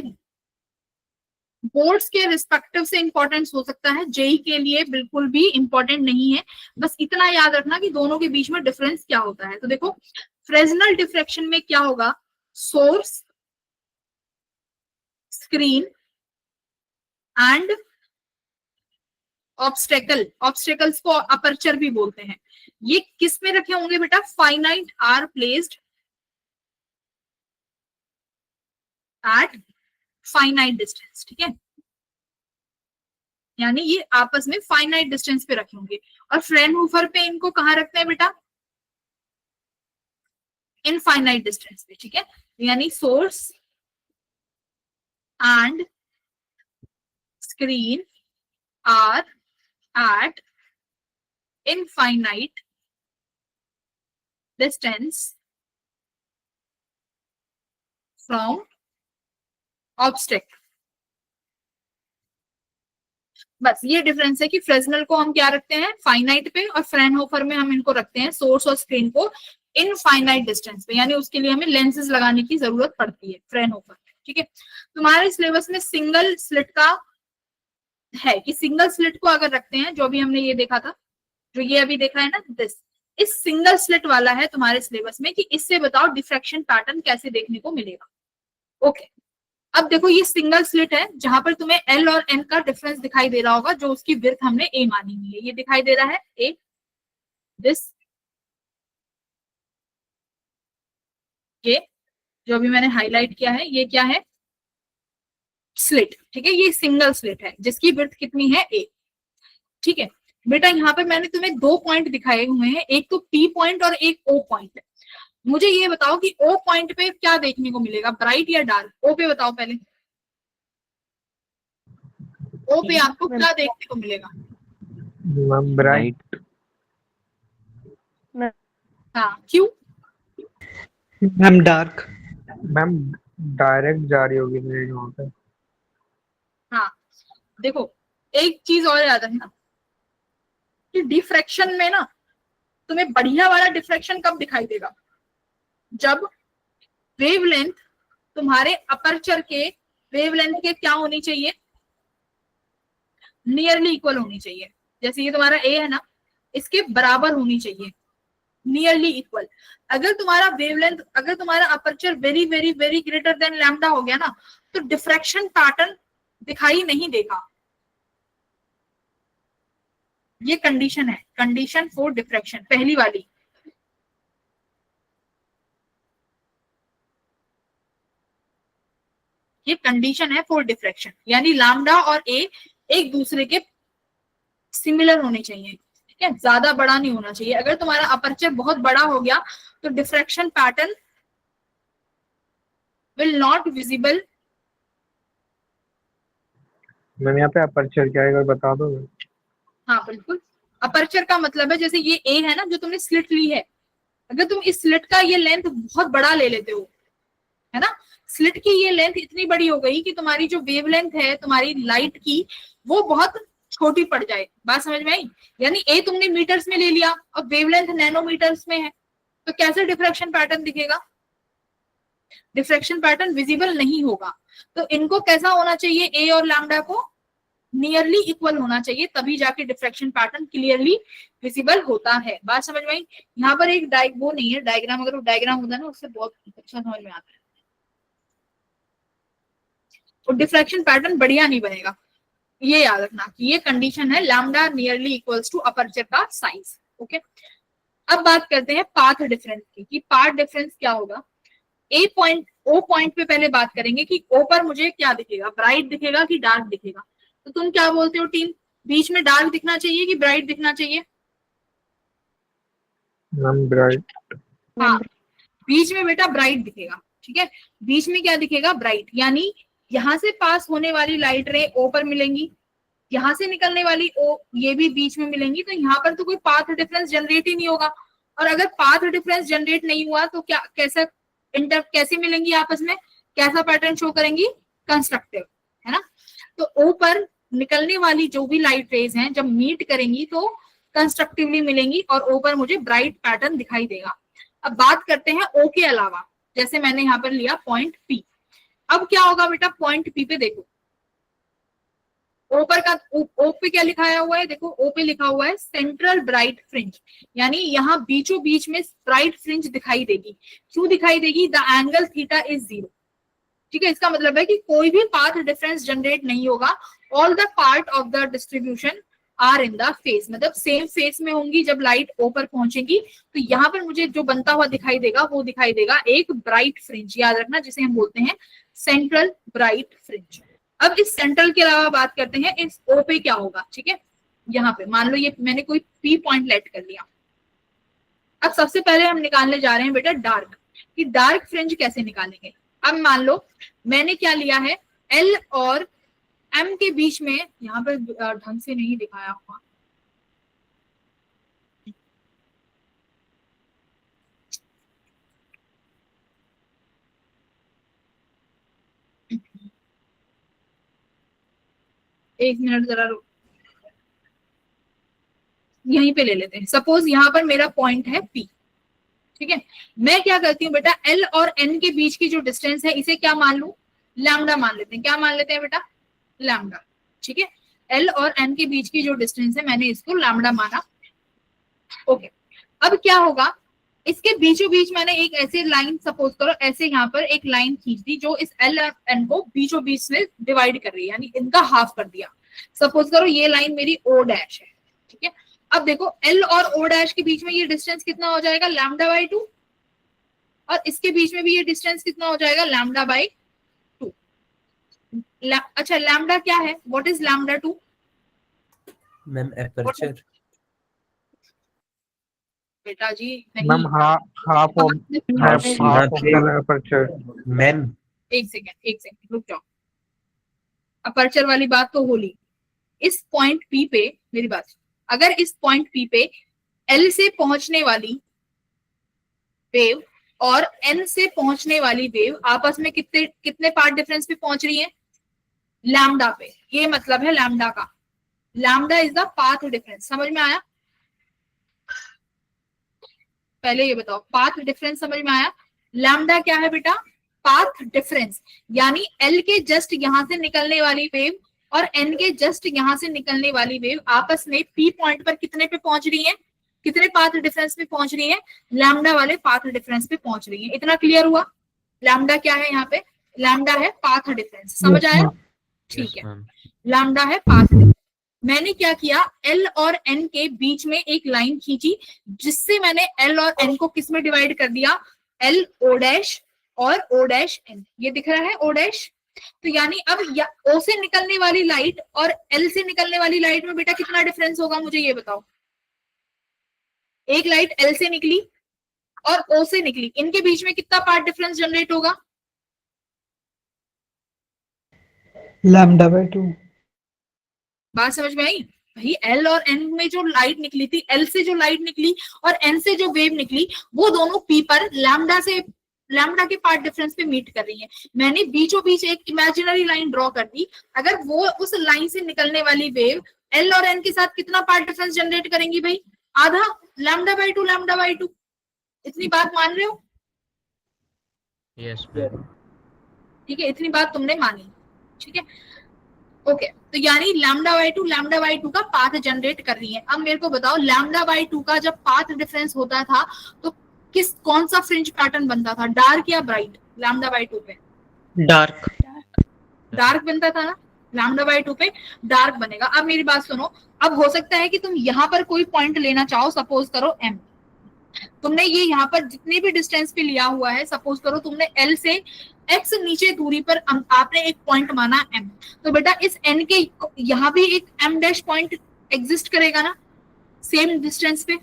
A: बोर्ड्स के रिस्पेक्टिव से इंपॉर्टेंस हो सकता है, जेई के लिए बिल्कुल भी इंपॉर्टेंट नहीं है। बस इतना याद रखना कि दोनों के बीच में डिफरेंस क्या होता है। तो देखो फ्रेजनल डिफ्रेक्शन में क्या होगा, source, screen and obstacle, obstacles को अपर्चर भी बोलते हैं, ये किस में रखे होंगे बेटा, finite are placed at finite distance. ठीक है, यानी ये आपस में फाइनाइट डिस्टेंस पे रखे होंगे। और फ्रेनहोफर पे इनको कहाँ रखते हैं बेटा, इनफाइनाइट डिस्टेंस पे। ठीक है, यानी source and screen are at infinite distance from obstacle. बस ये डिफरेंस है कि फ्रेजनल को हम क्या रखते हैं, फाइनाइट पे, और फ्रेनहोफर में हम इनको रखते हैं, सोर्स और स्क्रीन को इनफाइनाइट डिस्टेंस पे, यानी उसके लिए हमें लेंसेज लगाने की जरूरत पड़ती है फ्रेनहोफर में। ठीक है, तुम्हारे सिलेबस में सिंगल स्लिट का है कि सिंगल स्लिट को अगर रखते हैं, जो भी हमने ये देखा था, जो ये अभी देखा है ना, दिस, इस सिंगल स्लिट वाला है तुम्हारे सिलेबस में कि इससे बताओ डिफ्रैक्शन पैटर्न कैसे देखने को मिलेगा। ओके, अब देखो ये सिंगल स्लिट है जहां पर तुम्हें एल और एन का डिफरेंस दिखाई दे रहा होगा, जो उसकी विड्थ हमने ए मानी हुई है, ये दिखाई दे रहा है ए, दिस, ये जो भी मैंने हाईलाइट किया है, ये क्या है, स्लिट। ठीक है, ये सिंगल स्लिट है जिसकी विड्थ कितनी है, ए। ठीक है बेटा, यहाँ पे मैंने तुम्हें दो पॉइंट दिखाए हुए हैं, एक तो पी पॉइंट और एक ओ पॉइंट। मुझे ये बताओ कि ओ पॉइंट पे क्या देखने को मिलेगा, ब्राइट या डार्क? ओ पे बताओ पहले, ओ पे आपको क्या देखने को मिलेगा?
D: Ma'am bright.
A: हाँ, क्यों?
I: Ma'am dark.
D: मैम डायरेक्ट जा रही होगी रेज वहां पे।
A: हाँ, देखो एक चीज और याद रखना कि डिफ्रैक्शन में ना तुम्हें बढ़िया वाला डिफ्रैक्शन कब दिखाई देगा, जब वेवलेंथ तुम्हारे अपर्चर के वेवलेंथ के क्या होनी चाहिए, नियरली इक्वल होनी चाहिए। जैसे ये तुम्हारा ए है ना, इसके बराबर होनी चाहिए, नियरली इक्वल। अगर तुम्हारा वेवलेंथ, अगर तुम्हारा aperture very very very greater than lambda हो गया ना, तो डिफ्रैक्शन पैटर्न दिखाई नहीं देगा। ये कंडीशन है, कंडीशन फॉर डिफ्रैक्शन, पहली वाली। ये कंडीशन है फॉर डिफ्रैक्शन, यानी लैम्डा और ए एक दूसरे के सिमिलर होने चाहिए। ठीक है, ज्यादा बड़ा नहीं होना चाहिए। अगर तुम्हारा अपर्चर बहुत बड़ा हो गया तो diffraction pattern will not visible.
D: Ma'am यहाँ पे अपर्चर क्या है, एक बार बता दो।
A: हाँ बिल्कुल, अपर्चर का मतलब है जैसे ये ए है ना, जो तुमने स्लिट ली है, अगर तुम इस स्लिट का ये लेंथ बहुत बड़ा ले लेते हो, है ना, स्लिट की ये लेंथ इतनी बड़ी हो गई कि तुम्हारी जो वेवलेंथ है तुम्हारी लाइट की, वो बहुत छोटी पड़ जाए। बात समझ में आई? यानी ए तुमने मीटर्स में ले लिया और वेवलेंथ नैनोमीटर्स में है, तो कैसे डिफ्रैक्शन पैटर्न दिखेगा? डिफ्रैक्शन पैटर्न विजिबल नहीं होगा। तो इनको कैसा होना चाहिए, ए और लैम्डा को नियरली इक्वल होना चाहिए, तभी जाके डिफ्रैक्शन पैटर्न क्लियरली विजिबल होता है। बात समझ में आई? यहाँ पर एक वो नहीं है डायग्राम, अगर वो डायग्राम होता ना उससे बहुत अच्छा समझ में आता है, तो डिफ्रैक्शन पैटर्न बढ़िया नहीं बनेगा। ये याद रखना कि ये कंडीशन है lambda nearly equals to aperture का साइज। ओके, अब बात करते हैं पाथ डिफरेंस की, कि पाथ डिफरेंस क्या होगा। ए पॉइंट ओ पॉइंट पे पहले बात करेंगे कि ओ पर मुझे क्या दिखेगा, ब्राइट दिखेगा कि डार्क दिखेगा। तो तुम क्या बोलते हो टीम, बीच में डार्क दिखना चाहिए कि ब्राइट दिखना चाहिए?
D: Ma'am bright.
A: हाँ, बीच में बेटा ब्राइट दिखेगा, ठीक है, बीच में क्या दिखेगा, ब्राइट। यानी यहाँ से पास होने वाली लाइट रे ओ पर मिलेंगी, यहाँ से निकलने वाली ओ ये भी बीच में मिलेंगी, तो यहाँ पर तो कोई पाथ डिफरेंस जनरेट ही नहीं होगा। और अगर पाथ डिफरेंस जनरेट नहीं हुआ तो क्या कैसे मिलेंगी आपस में, कैसा पैटर्न शो करेंगी, कंस्ट्रक्टिव, है ना। तो ओ पर निकलने वाली जो भी लाइट रेज हैं जब मीट करेंगी तो कंस्ट्रक्टिवली मिलेंगी और ओ पर मुझे ब्राइट पैटर्न दिखाई देगा। अब बात करते हैं ओ के अलावा, जैसे मैंने यहाँ पर लिया पॉइंट पी। अब क्या होगा बेटा, पॉइंट पी पे देखो, ओ पर का ओ पे क्या लिखाया हुआ है, देखो ओ पे लिखा हुआ है सेंट्रल ब्राइट फ्रिंज, यानी यहाँ बीचों बीच में ब्राइट फ्रिंज दिखाई देगी। क्यों दिखाई देगी, द एंगल थीटा इज 0, ठीक है। इसका मतलब है कि कोई भी पाथ डिफरेंस जनरेट नहीं होगा, all the part of the distribution are in the phase, मतलब सेम फेस में होंगी। जब लाइट ओ पर पहुंचेगी तो यहाँ पर मुझे जो बनता हुआ दिखाई देगा वो दिखाई देगा एक ब्राइट फ्रिंज, याद रखना, जिसे हम बोलते हैं सेंट्रल ब्राइट फ्रिंज। अब इस सेंट्रल के अलावा बात करते हैं इस ओ पे क्या होगा, ठीक है। यहाँ पे मान लो ये मैंने कोई पी पॉइंट लेट कर लिया। अब सबसे पहले हम निकालने जा रहे हैं बेटा डार्क, कि डार्क फ्रिंज कैसे निकालेंगे। अब मान लो मैंने क्या लिया है, एल और एम के बीच में, यहाँ पर ढंग से नहीं दिखाया हुआ, एक मिनट जरा रुक, यहीं पे ले लेते हैं। सपोज यहाँ पर मेरा पॉइंट है पी, ठीक है। मैं क्या करती हूँ बेटा, एल और एन के बीच की जो डिस्टेंस है इसे क्या मान लू, लैम्डा मान लेते हैं। क्या मान लेते हैं बेटा, लैम्डा, ठीक है। एल और एन के बीच की जो डिस्टेंस है मैंने इसको लैम्डा माना। ओके, अब क्या होगा, इसके बीचों बीच मैंने एक ऐसे लाइन, सपोज करो ऐसे यहाँ पर एक लाइन खींच दी जो इस एल और एन को बीचों बीच से डिवाइड कर रही है, यानी इनका हाफ कर दिया। सपोज करो ये लाइन मेरी ओ डैश है, ठीक है। अब देखो एल और ओ डैश के बीच में ये डिस्टेंस कितना हो जाएगा, लैम्डा बाई 2, और इसके बीच में भी ये डिस्टेंस कितना हो जाएगा, लैम्डा बाई 2। अच्छा, लैम्डा क्या है, what is lambda 2?
C: Ma'am aperture.
A: बेटा जी नहीं,
D: ma'am half of the aperture.
C: Ma'am
A: एक सेकेंड रुक जाओ, अपर्चर वाली बात तो होली। इस पॉइंट पी पे मेरी बात, अगर इस पॉइंट पी पे एल से पहुंचने वाली वेव और एन से पहुंचने वाली वेव आपस में कितने पार्ट डिफरेंस पे पहुंच रही है, लैम्डा पे। ये मतलब है लैम्डा का, lambda is the path difference. समझ में आया? पहले ये बताओ, पाथ डिफरेंस समझ में आया? लैम्डा क्या है बेटा, पाथ डिफरेंस, यानी एल के जस्ट यहां से निकलने वाली वेव और एन के जस्ट यहां से निकलने वाली वेव आपस में पी पॉइंट पर कितने पे पहुंच रही है, कितने पाथ डिफरेंस पे पहुंच रही है, लैम्डा वाले पाथ डिफरेंस पे पहुंच रही है। इतना क्लियर हुआ? लैम्डा क्या है यहाँ पे, लैम्डा है पाथ डिफरेंस। समझ आया? ठीक है, लैम्डा है पाथ डिफरेंस। मैंने क्या किया, एल और एन के बीच में एक लाइन खींची जिससे मैंने एल और एन को किस में डिवाइड कर दिया, एल ओ डैश और ओ डैश एन। ये दिख रहा है ओ डैश। तो यानी अब ओ से निकलने वाली लाइट और एल से निकलने वाली लाइट में बेटा कितना डिफरेंस होगा, मुझे ये बताओ। एक लाइट एल से निकली और ओ से निकली, इनके बीच में कितना पार्ट डिफरेंस जनरेट होगा,
I: लैम्डा बाय 2।
A: बात समझ में आई भाई? एल और एन में जो लाइट निकली थी, एल से जो लाइट निकली और एन से जो वेव निकली, वो दोनों पी पर लैम्डा के पार्ट डिफरेंस पे मीट कर रही है। मैंने बीचों बीच एक इमेजिनरी लाइन ड्रॉ कर दी। अगर वो उस लाइन से निकलने वाली वेव एल और एन के साथ कितना पार्ट डिफरेंस जनरेट करेंगी भाई, आधा, लैम्डा बाई 2, लैम्डा बाई 2। इतनी बात मान रहे हो?
C: Yes ma'am.
A: ठीक है, इतनी बात तुमने मानी, ठीक है। ओके, तो यानी लैम्डा बाई टू का पाथ जनरेट कर रही है। अब मेरे को बताओ लैम्डा बाई टू का जब पाथ डिफरेंस होता था तो कौन सा फ्रिंज पैटर्न बनता था, डार्क या ब्राइट? लैम्डा बाई टू पे
I: डार्क।
A: डार्क बनता था ना, लैम्डा बाई टू पे डार्क बनेगा। अब मेरी बात सुनो, अब हो सकता है कि तुम यहाँ पर कोई पॉइंट लेना चाहो, सपोज करो m, तुमने ये यहाँ पर जितने भी डिस्टेंस पे लिया हुआ है, सपोज करो तुमने L से x नीचे दूरी पर आपने एक पॉइंट माना m, तो बेटा इस n के यहाँ भी एक m डैश पॉइंट एग्जिस्ट करेगा ना सेम डिस्टेंस पे।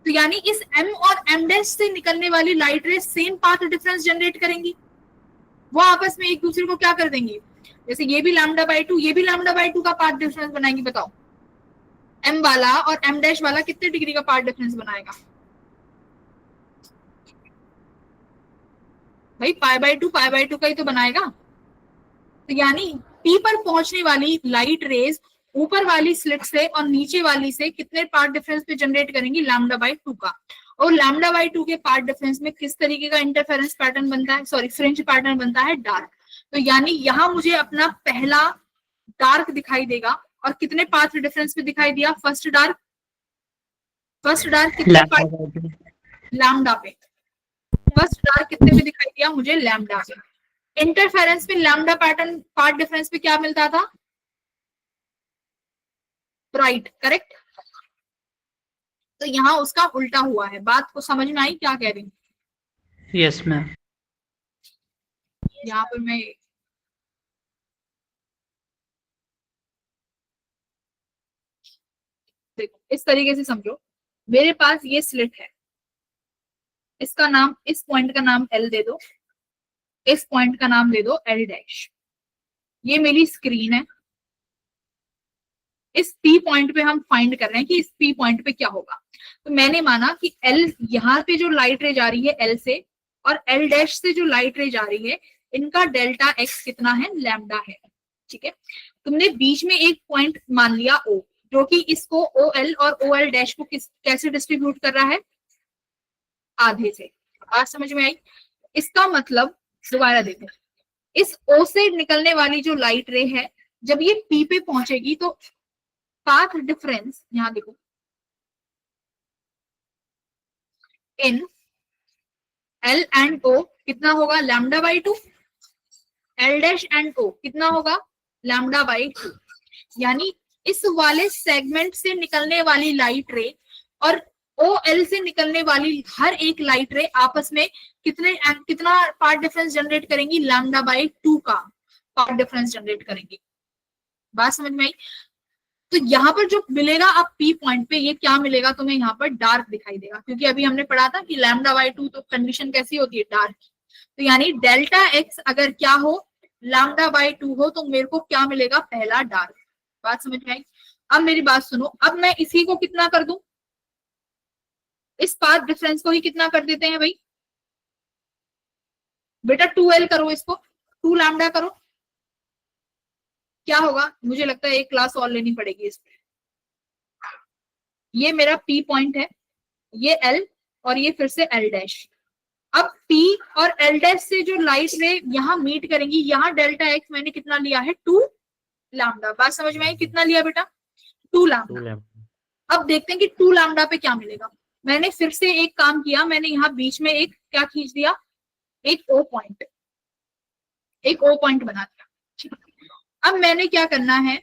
A: तो यानी इस m और m डैश से निकलने वाली light rays same path difference generate करेंगी, वो आपस में एक दूसरे को क्या कर देंगी, जैसे ये भी लैम्डा बाई टू, ये भी लैम्डा बाई टू का पाथ डिफरेंस बनाएंगी। बताओ m वाला और m डैश वाला कितने डिग्री का पाथ डिफरेंस बनाएगा भाई? पाई बाई टू का ही तो बनाएगा। तो यानी P पर पहुंचने वाली लाइट रेज ऊपर वाली स्लिट से और नीचे वाली से कितने पार्ट डिफरेंस पे जनरेट करेंगी? लैम्डा बाई टू का। और लैम्डा बाई टू के पार्ट डिफरेंस में किस तरीके का इंटरफेरेंस पैटर्न बनता है, सॉरी फ्रिंज पैटर्न बनता है? डार्क। तो यानी यहां मुझे अपना पहला डार्क दिखाई देगा, और कितने पाथ डिफरेंस पे दिखाई दिया? फर्स्ट डार्क कितने लैम्डा पे, फर्स्ट डार्क कितने पे दिखाई दिया मुझे? लैम्डा पे। इंटरफेरेंस में लैम्डा पैटर्न पार्ट डिफरेंस पे क्या मिलता था? Bright, correct. तो यहाँ उसका उल्टा हुआ है। बात को समझ में आई क्या कह रही हूँ?
I: Yes ma'am.
A: यहाँ पर मैं देखो इस तरीके से समझो, मेरे पास ये स्लिट है, इसका नाम, इस पॉइंट का नाम L दे दो, इस पॉइंट का नाम दे दो L डैश। ये मेरी स्क्रीन है, इस P पॉइंट पे हम फाइंड कर रहे हैं कि इस P पॉइंट पे क्या होगा। तो मैंने माना कि L, यहाँ पे जो लाइट रे जा रही है L से, और L डैश से जो लाइट रे जा रही है, इनका डेल्टा x कितना है? लैम्डा है, ठीक है। तुमने बीच में एक पॉइंट मान लिया O, जो कि इसको OL और OL डैश को कैसे डिस्ट्रीब्यूट कर रहा है? आधे से। बात समझ में आई? इसका मतलब दोबारा देखो, इस O से निकलने वाली जो लाइट रे है, जब ये P पे पहुंचेगी तो पाथ डिफरेंस, यहां देखो, इन L एंड O कितना होगा? Lambda by two. L dash and O कितना होगा? Lambda by two. यानी इस वाले सेगमेंट से निकलने वाली लाइट रे और OL से निकलने वाली हर एक लाइट रे आपस में कितना पार्ट डिफरेंस जनरेट करेंगी? लैम्डा बाई टू का पार्ट डिफरेंस जनरेट करेंगी। बात समझ में आई? तो यहाँ पर जो मिलेगा अब P पॉइंट पे, ये क्या मिलेगा तुम्हें? यहाँ पर डार्क दिखाई देगा, क्योंकि अभी हमने पढ़ा था कि लैम्डा बाई टू तो कंडीशन कैसी होती है? डार्क। तो यानी डेल्टा x अगर क्या हो? लैम्डा बाई टू हो, तो मेरे को क्या मिलेगा? पहला डार्क। बात समझ में आई? अब मेरी बात सुनो, अब मैं इसी को कितना कर दूं? इस पाथ डिफरेंस को ही कितना कर देते हैं भाई? बेटा 2L करो, इसको 2 लैम्डा करो, क्या होगा? मुझे लगता है एक क्लास और लेनी पड़ेगी इस पे। ये मेरा P पॉइंट है, ये L, और ये फिर से L डैश। अब P और L डैश से जो लाइट रे यहाँ मीट करेंगी, यहाँ डेल्टा x मैंने कितना लिया है? 2 लैम्डा। बात समझ में आई? कितना लिया बेटा? 2 लैम्डा। अब देखते हैं कि 2 लैम्डा पे क्या मिलेगा। मैंने फिर से एक काम किया, मैंने यहाँ बीच में एक क्या खींच दिया? एक O पॉइंट, एक O पॉइंट बना दिया। अब मैंने क्या करना है,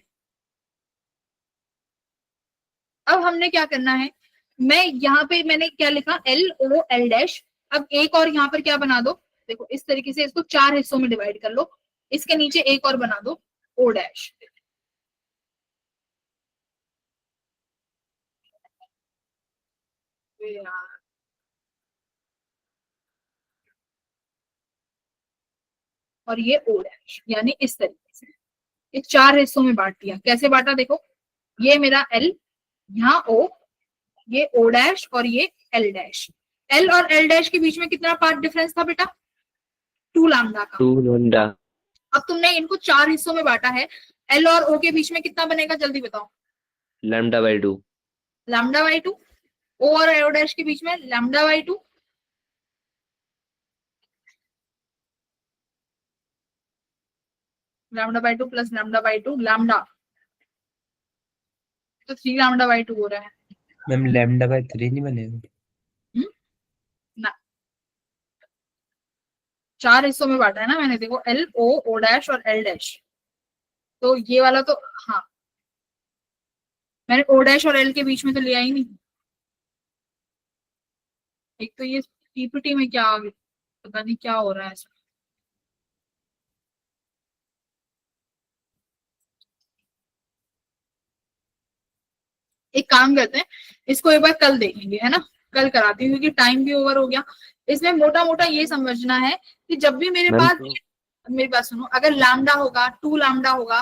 A: अब हमने क्या करना है, मैं यहाँ पे मैंने क्या लिखा? LOL dash. अब एक और यहाँ पर क्या बना दो? देखो इस तरीके से इसको 4 हिस्सों में डिवाइड कर लो, इसके नीचे एक और बना दो O डैश। और ये O डैश, यानी इस तरीके से ये 4 हिस्सों में बांट दिया। कैसे बांटा? देखो ये मेरा L, यहाँ O, ये O डैश और ये L डैश। L और L डैश के बीच में कितना पार्ट डिफरेंस था बेटा? 2 लैम्डा का।
C: 2 लैम्डा।
A: अब तुमने इनको 4 हिस्सों में बांटा है, L और O के बीच में कितना बनेगा? जल्दी बताओ।
C: Lambda by 2।
A: Lambda by 2। O और O डैश के बीच में लैम्डा बाई 2। λ/2 प्लस λ/2 लैम्डा, तो 3 λ/2 हो रहा है।
C: मैम λ/3 नहीं बनेगा?
A: ना, 4 हिस्सों में बांटा है ना मैंने, देखो L O O डैश और L डैश, तो ये वाला तो हाँ मैंने O डैश और L के बीच में तो लिया ही नहीं। एक तो ये पीपीटी में क्या पता नहीं क्या हो रहा है ऐसा। एक काम करते हैं, इसको एक बार कल देखेंगे, है ना, कल कराती हूँ क्योंकि टाइम भी ओवर हो गया। इसमें मोटा मोटा ये समझना है कि जब भी मेरे
C: मैम
A: पास, मेरी बात सुनो, अगर लैम्डा होगा, 2 लैम्डा होगा,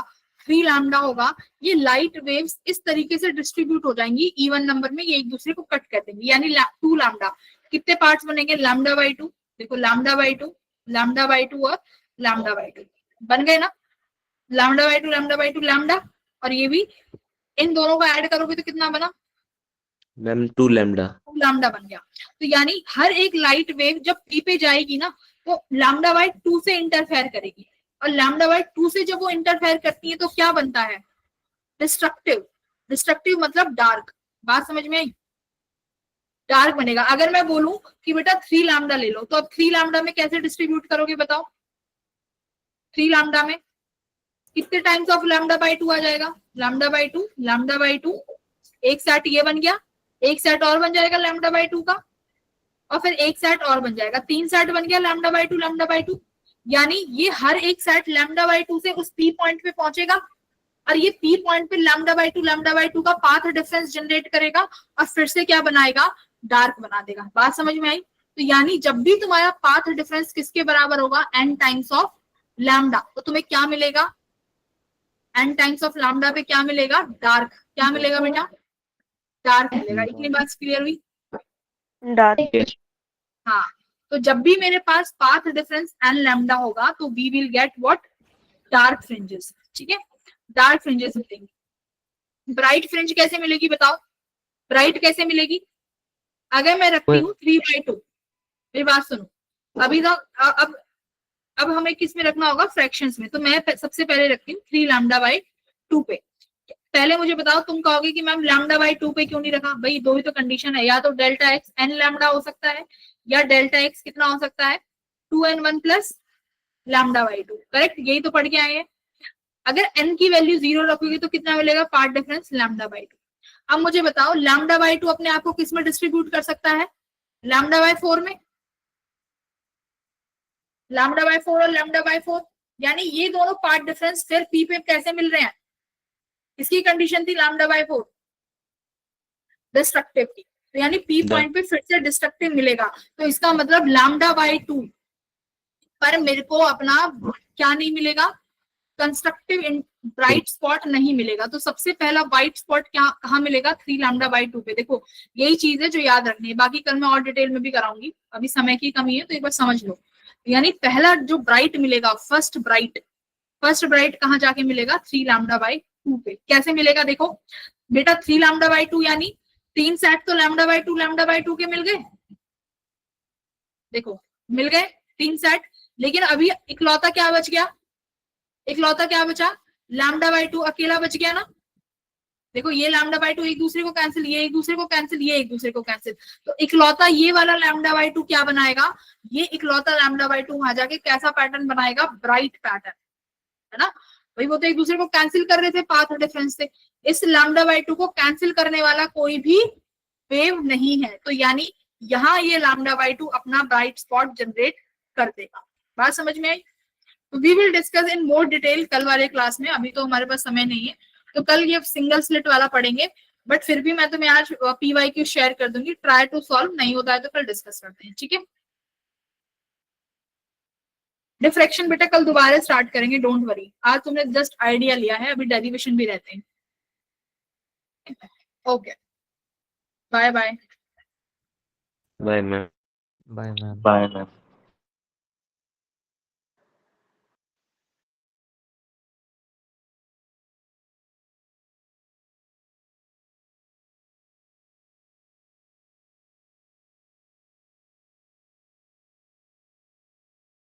A: 3 लैम्डा होगा, ये लाइट वेव्स इस तरीके से डिस्ट्रीब्यूट हो जाएंगी इवन नंबर में, ये एक दूसरे को कट कर देंगी। यानी 2 लैम्डा कितने पार्ट्स बनेंगे, λ/2, देखो λ/2 λ/2 और λ/2 बन गए ना, λ/2 λ/2 लैम्डा, और ये भी इन दोनों को ऐड करोगे तो कितना बना,
E: मैम 2 लैम्डा।
A: लैम्डा बन गया। तो यानी हर एक लाइट वेव जब पी पे जाएगी ना, तो λ/2 से इंटरफेयर करेगी, और λ/2 से जब वो इंटरफेयर करती है तो क्या बनता है, डिस्ट्रक्टिव। डिस्ट्रक्टिव मतलब डार्क, बात समझ में आई, डार्क बनेगा। अगर मैं बोलूं कि बेटा 3 लैम्डा ले लो, तो अब 3 लैम्डा में कैसे डिस्ट्रीब्यूट करोगे बताओ, 3 लैम्डा में कितने टाइम्स ऑफ λ/2 आ जाएगा, λ/2 एक सेट ये बन गया, एक सेट और बन जाएगा λ/2 का, और फिर एक सेट और बन जाएगा, 3 सेट बन गया λ/2 यानी ये हर एक सेट λ/2 से उस पी पॉइंट पे पहुंचेगा, और ये पी पॉइंट पे λ/2 का पाथ डिफरेंस जनरेट करेगा, और फिर से क्या बनाएगा, डार्क बना देगा। बात समझ में आई? तो यानी जब भी तुम्हारा पाथ डिफरेंस किसके बराबर होगा, n टाइम्स ऑफ लैम्डा, तो तुम्हें क्या मिलेगा, n टाइम्स ऑफ लैम्डा पे क्या मिलेगा, डार्क। क्या मिलेगा बेटा, डार्क मिलेगा। इतनी बात क्लियर हुई?
B: डार्क।
A: हाँ, तो जब भी मेरे पास पाथ डिफरेंस n लैम्डा होगा तो we will get what, dark fringes. ठीक है, डार्क फ्रिंजेस मिलेंगी। ब्राइट फ्रिंज कैसे मिलेगी बताओ, ब्राइट कैसे मिलेगी, अगर मैं रखती हूँ 3/2, मेरी बात सुनो, अभी तक अब हमें किस में रखना होगा, फ्रैक्शंस में, तो मैं सबसे पहले रखती हूँ 3 λ/2 पे। पहले मुझे बताओ, तुम कहोगे कि मैम λ/2 पे क्यों नहीं रखा, भाई दो ही तो कंडीशन है, या तो डेल्टा एक्स n लैम्डा हो सकता है, या डेल्टा एक्स कितना हो सकता है, 2n1 प्लस λ/2, करेक्ट, यही तो पढ़ के आए हैं। अगर n की वैल्यू 0 रखोगे तो कितना मिलेगा, पार्ट डिफरेंस λ/2। अब मुझे बताओ λ/2 अपने आप को किस में डिस्ट्रीब्यूट कर सकता है, λ/4 में, λ/4 और λ/4, यानी ये दोनों पार्ट डिफरेंस फिर पी पे कैसे मिल रहे हैं, इसकी कंडीशन थी λ/4 डिस्ट्रक्टिव की, तो यानी पी पॉइंट पे फिर से डिस्ट्रक्टिव मिलेगा, तो इसका मतलब λ/2 पर मेरे को अपना क्या नहीं मिलेगा, कंस्ट्रक्टिव ब्राइट स्पॉट नहीं मिलेगा। तो सबसे पहला व्हाइट स्पॉट क्या कहाँ मिलेगा, 3 λ/2 पे। देखो यही चीज है जो याद रखनी है, बाकी कल मैं और डिटेल में भी कराऊंगी, अभी समय की कमी है तो एक बार समझ लो। यानी पहला जो ब्राइट मिलेगा, फर्स्ट ब्राइट कहाँ जाके मिलेगा, 3 λ/2 पे। कैसे मिलेगा, देखो बेटा 3 λ/2 यानी 3 सेट तो λ/2 के मिल गए, देखो मिल गए 3 सेट, लेकिन अभी इकलौता क्या बच गया, इकलौता क्या बचा, λ/2 अकेला बच गया ना। देखो ये λ/2 एक दूसरे को कैंसिल, ये एक दूसरे को कैंसिल, ये एक दूसरे को कैंसिल, तो इकलौता ये वाला λ/2 क्या बनाएगा, ये इकलौता λ/2 वहां जाके कैसा पैटर्न बनाएगा, ब्राइट पैटर्न, है ना। भाई वो तो एक दूसरे को कैंसिल कर रहे थे पाथ डिफरेंस से, इस λ/2 को कैंसिल करने वाला कोई भी वेव नहीं है, तो यानी यहाँ ये λ/2 अपना ब्राइट स्पॉट जनरेट कर देगा। बात समझ में आई? We will discuss in more detail कल वाले क्लास में, अभी तो हमारे पास समय नहीं है, तो कल ये सिंगल स्लिट वाला पढ़ेंगे, बट फिर भी मैं तुम्हें आज PYQ शेयर कर दूंगी, ट्राई टू सॉल्व, नहीं होता है तो कल डिस्कस करते हैं, ठीक है। डिफ्रैक्शन बेटा कल दोबारा स्टार्ट करेंगे, डोंट वरी, आज तुमने जस्ट आइडिया लिया है, अभी डेरिवेशन भी रहते हैं। Okay, bye bye.
E: Bye ma'am.
H: Bye ma'am.
E: Bye ma'am.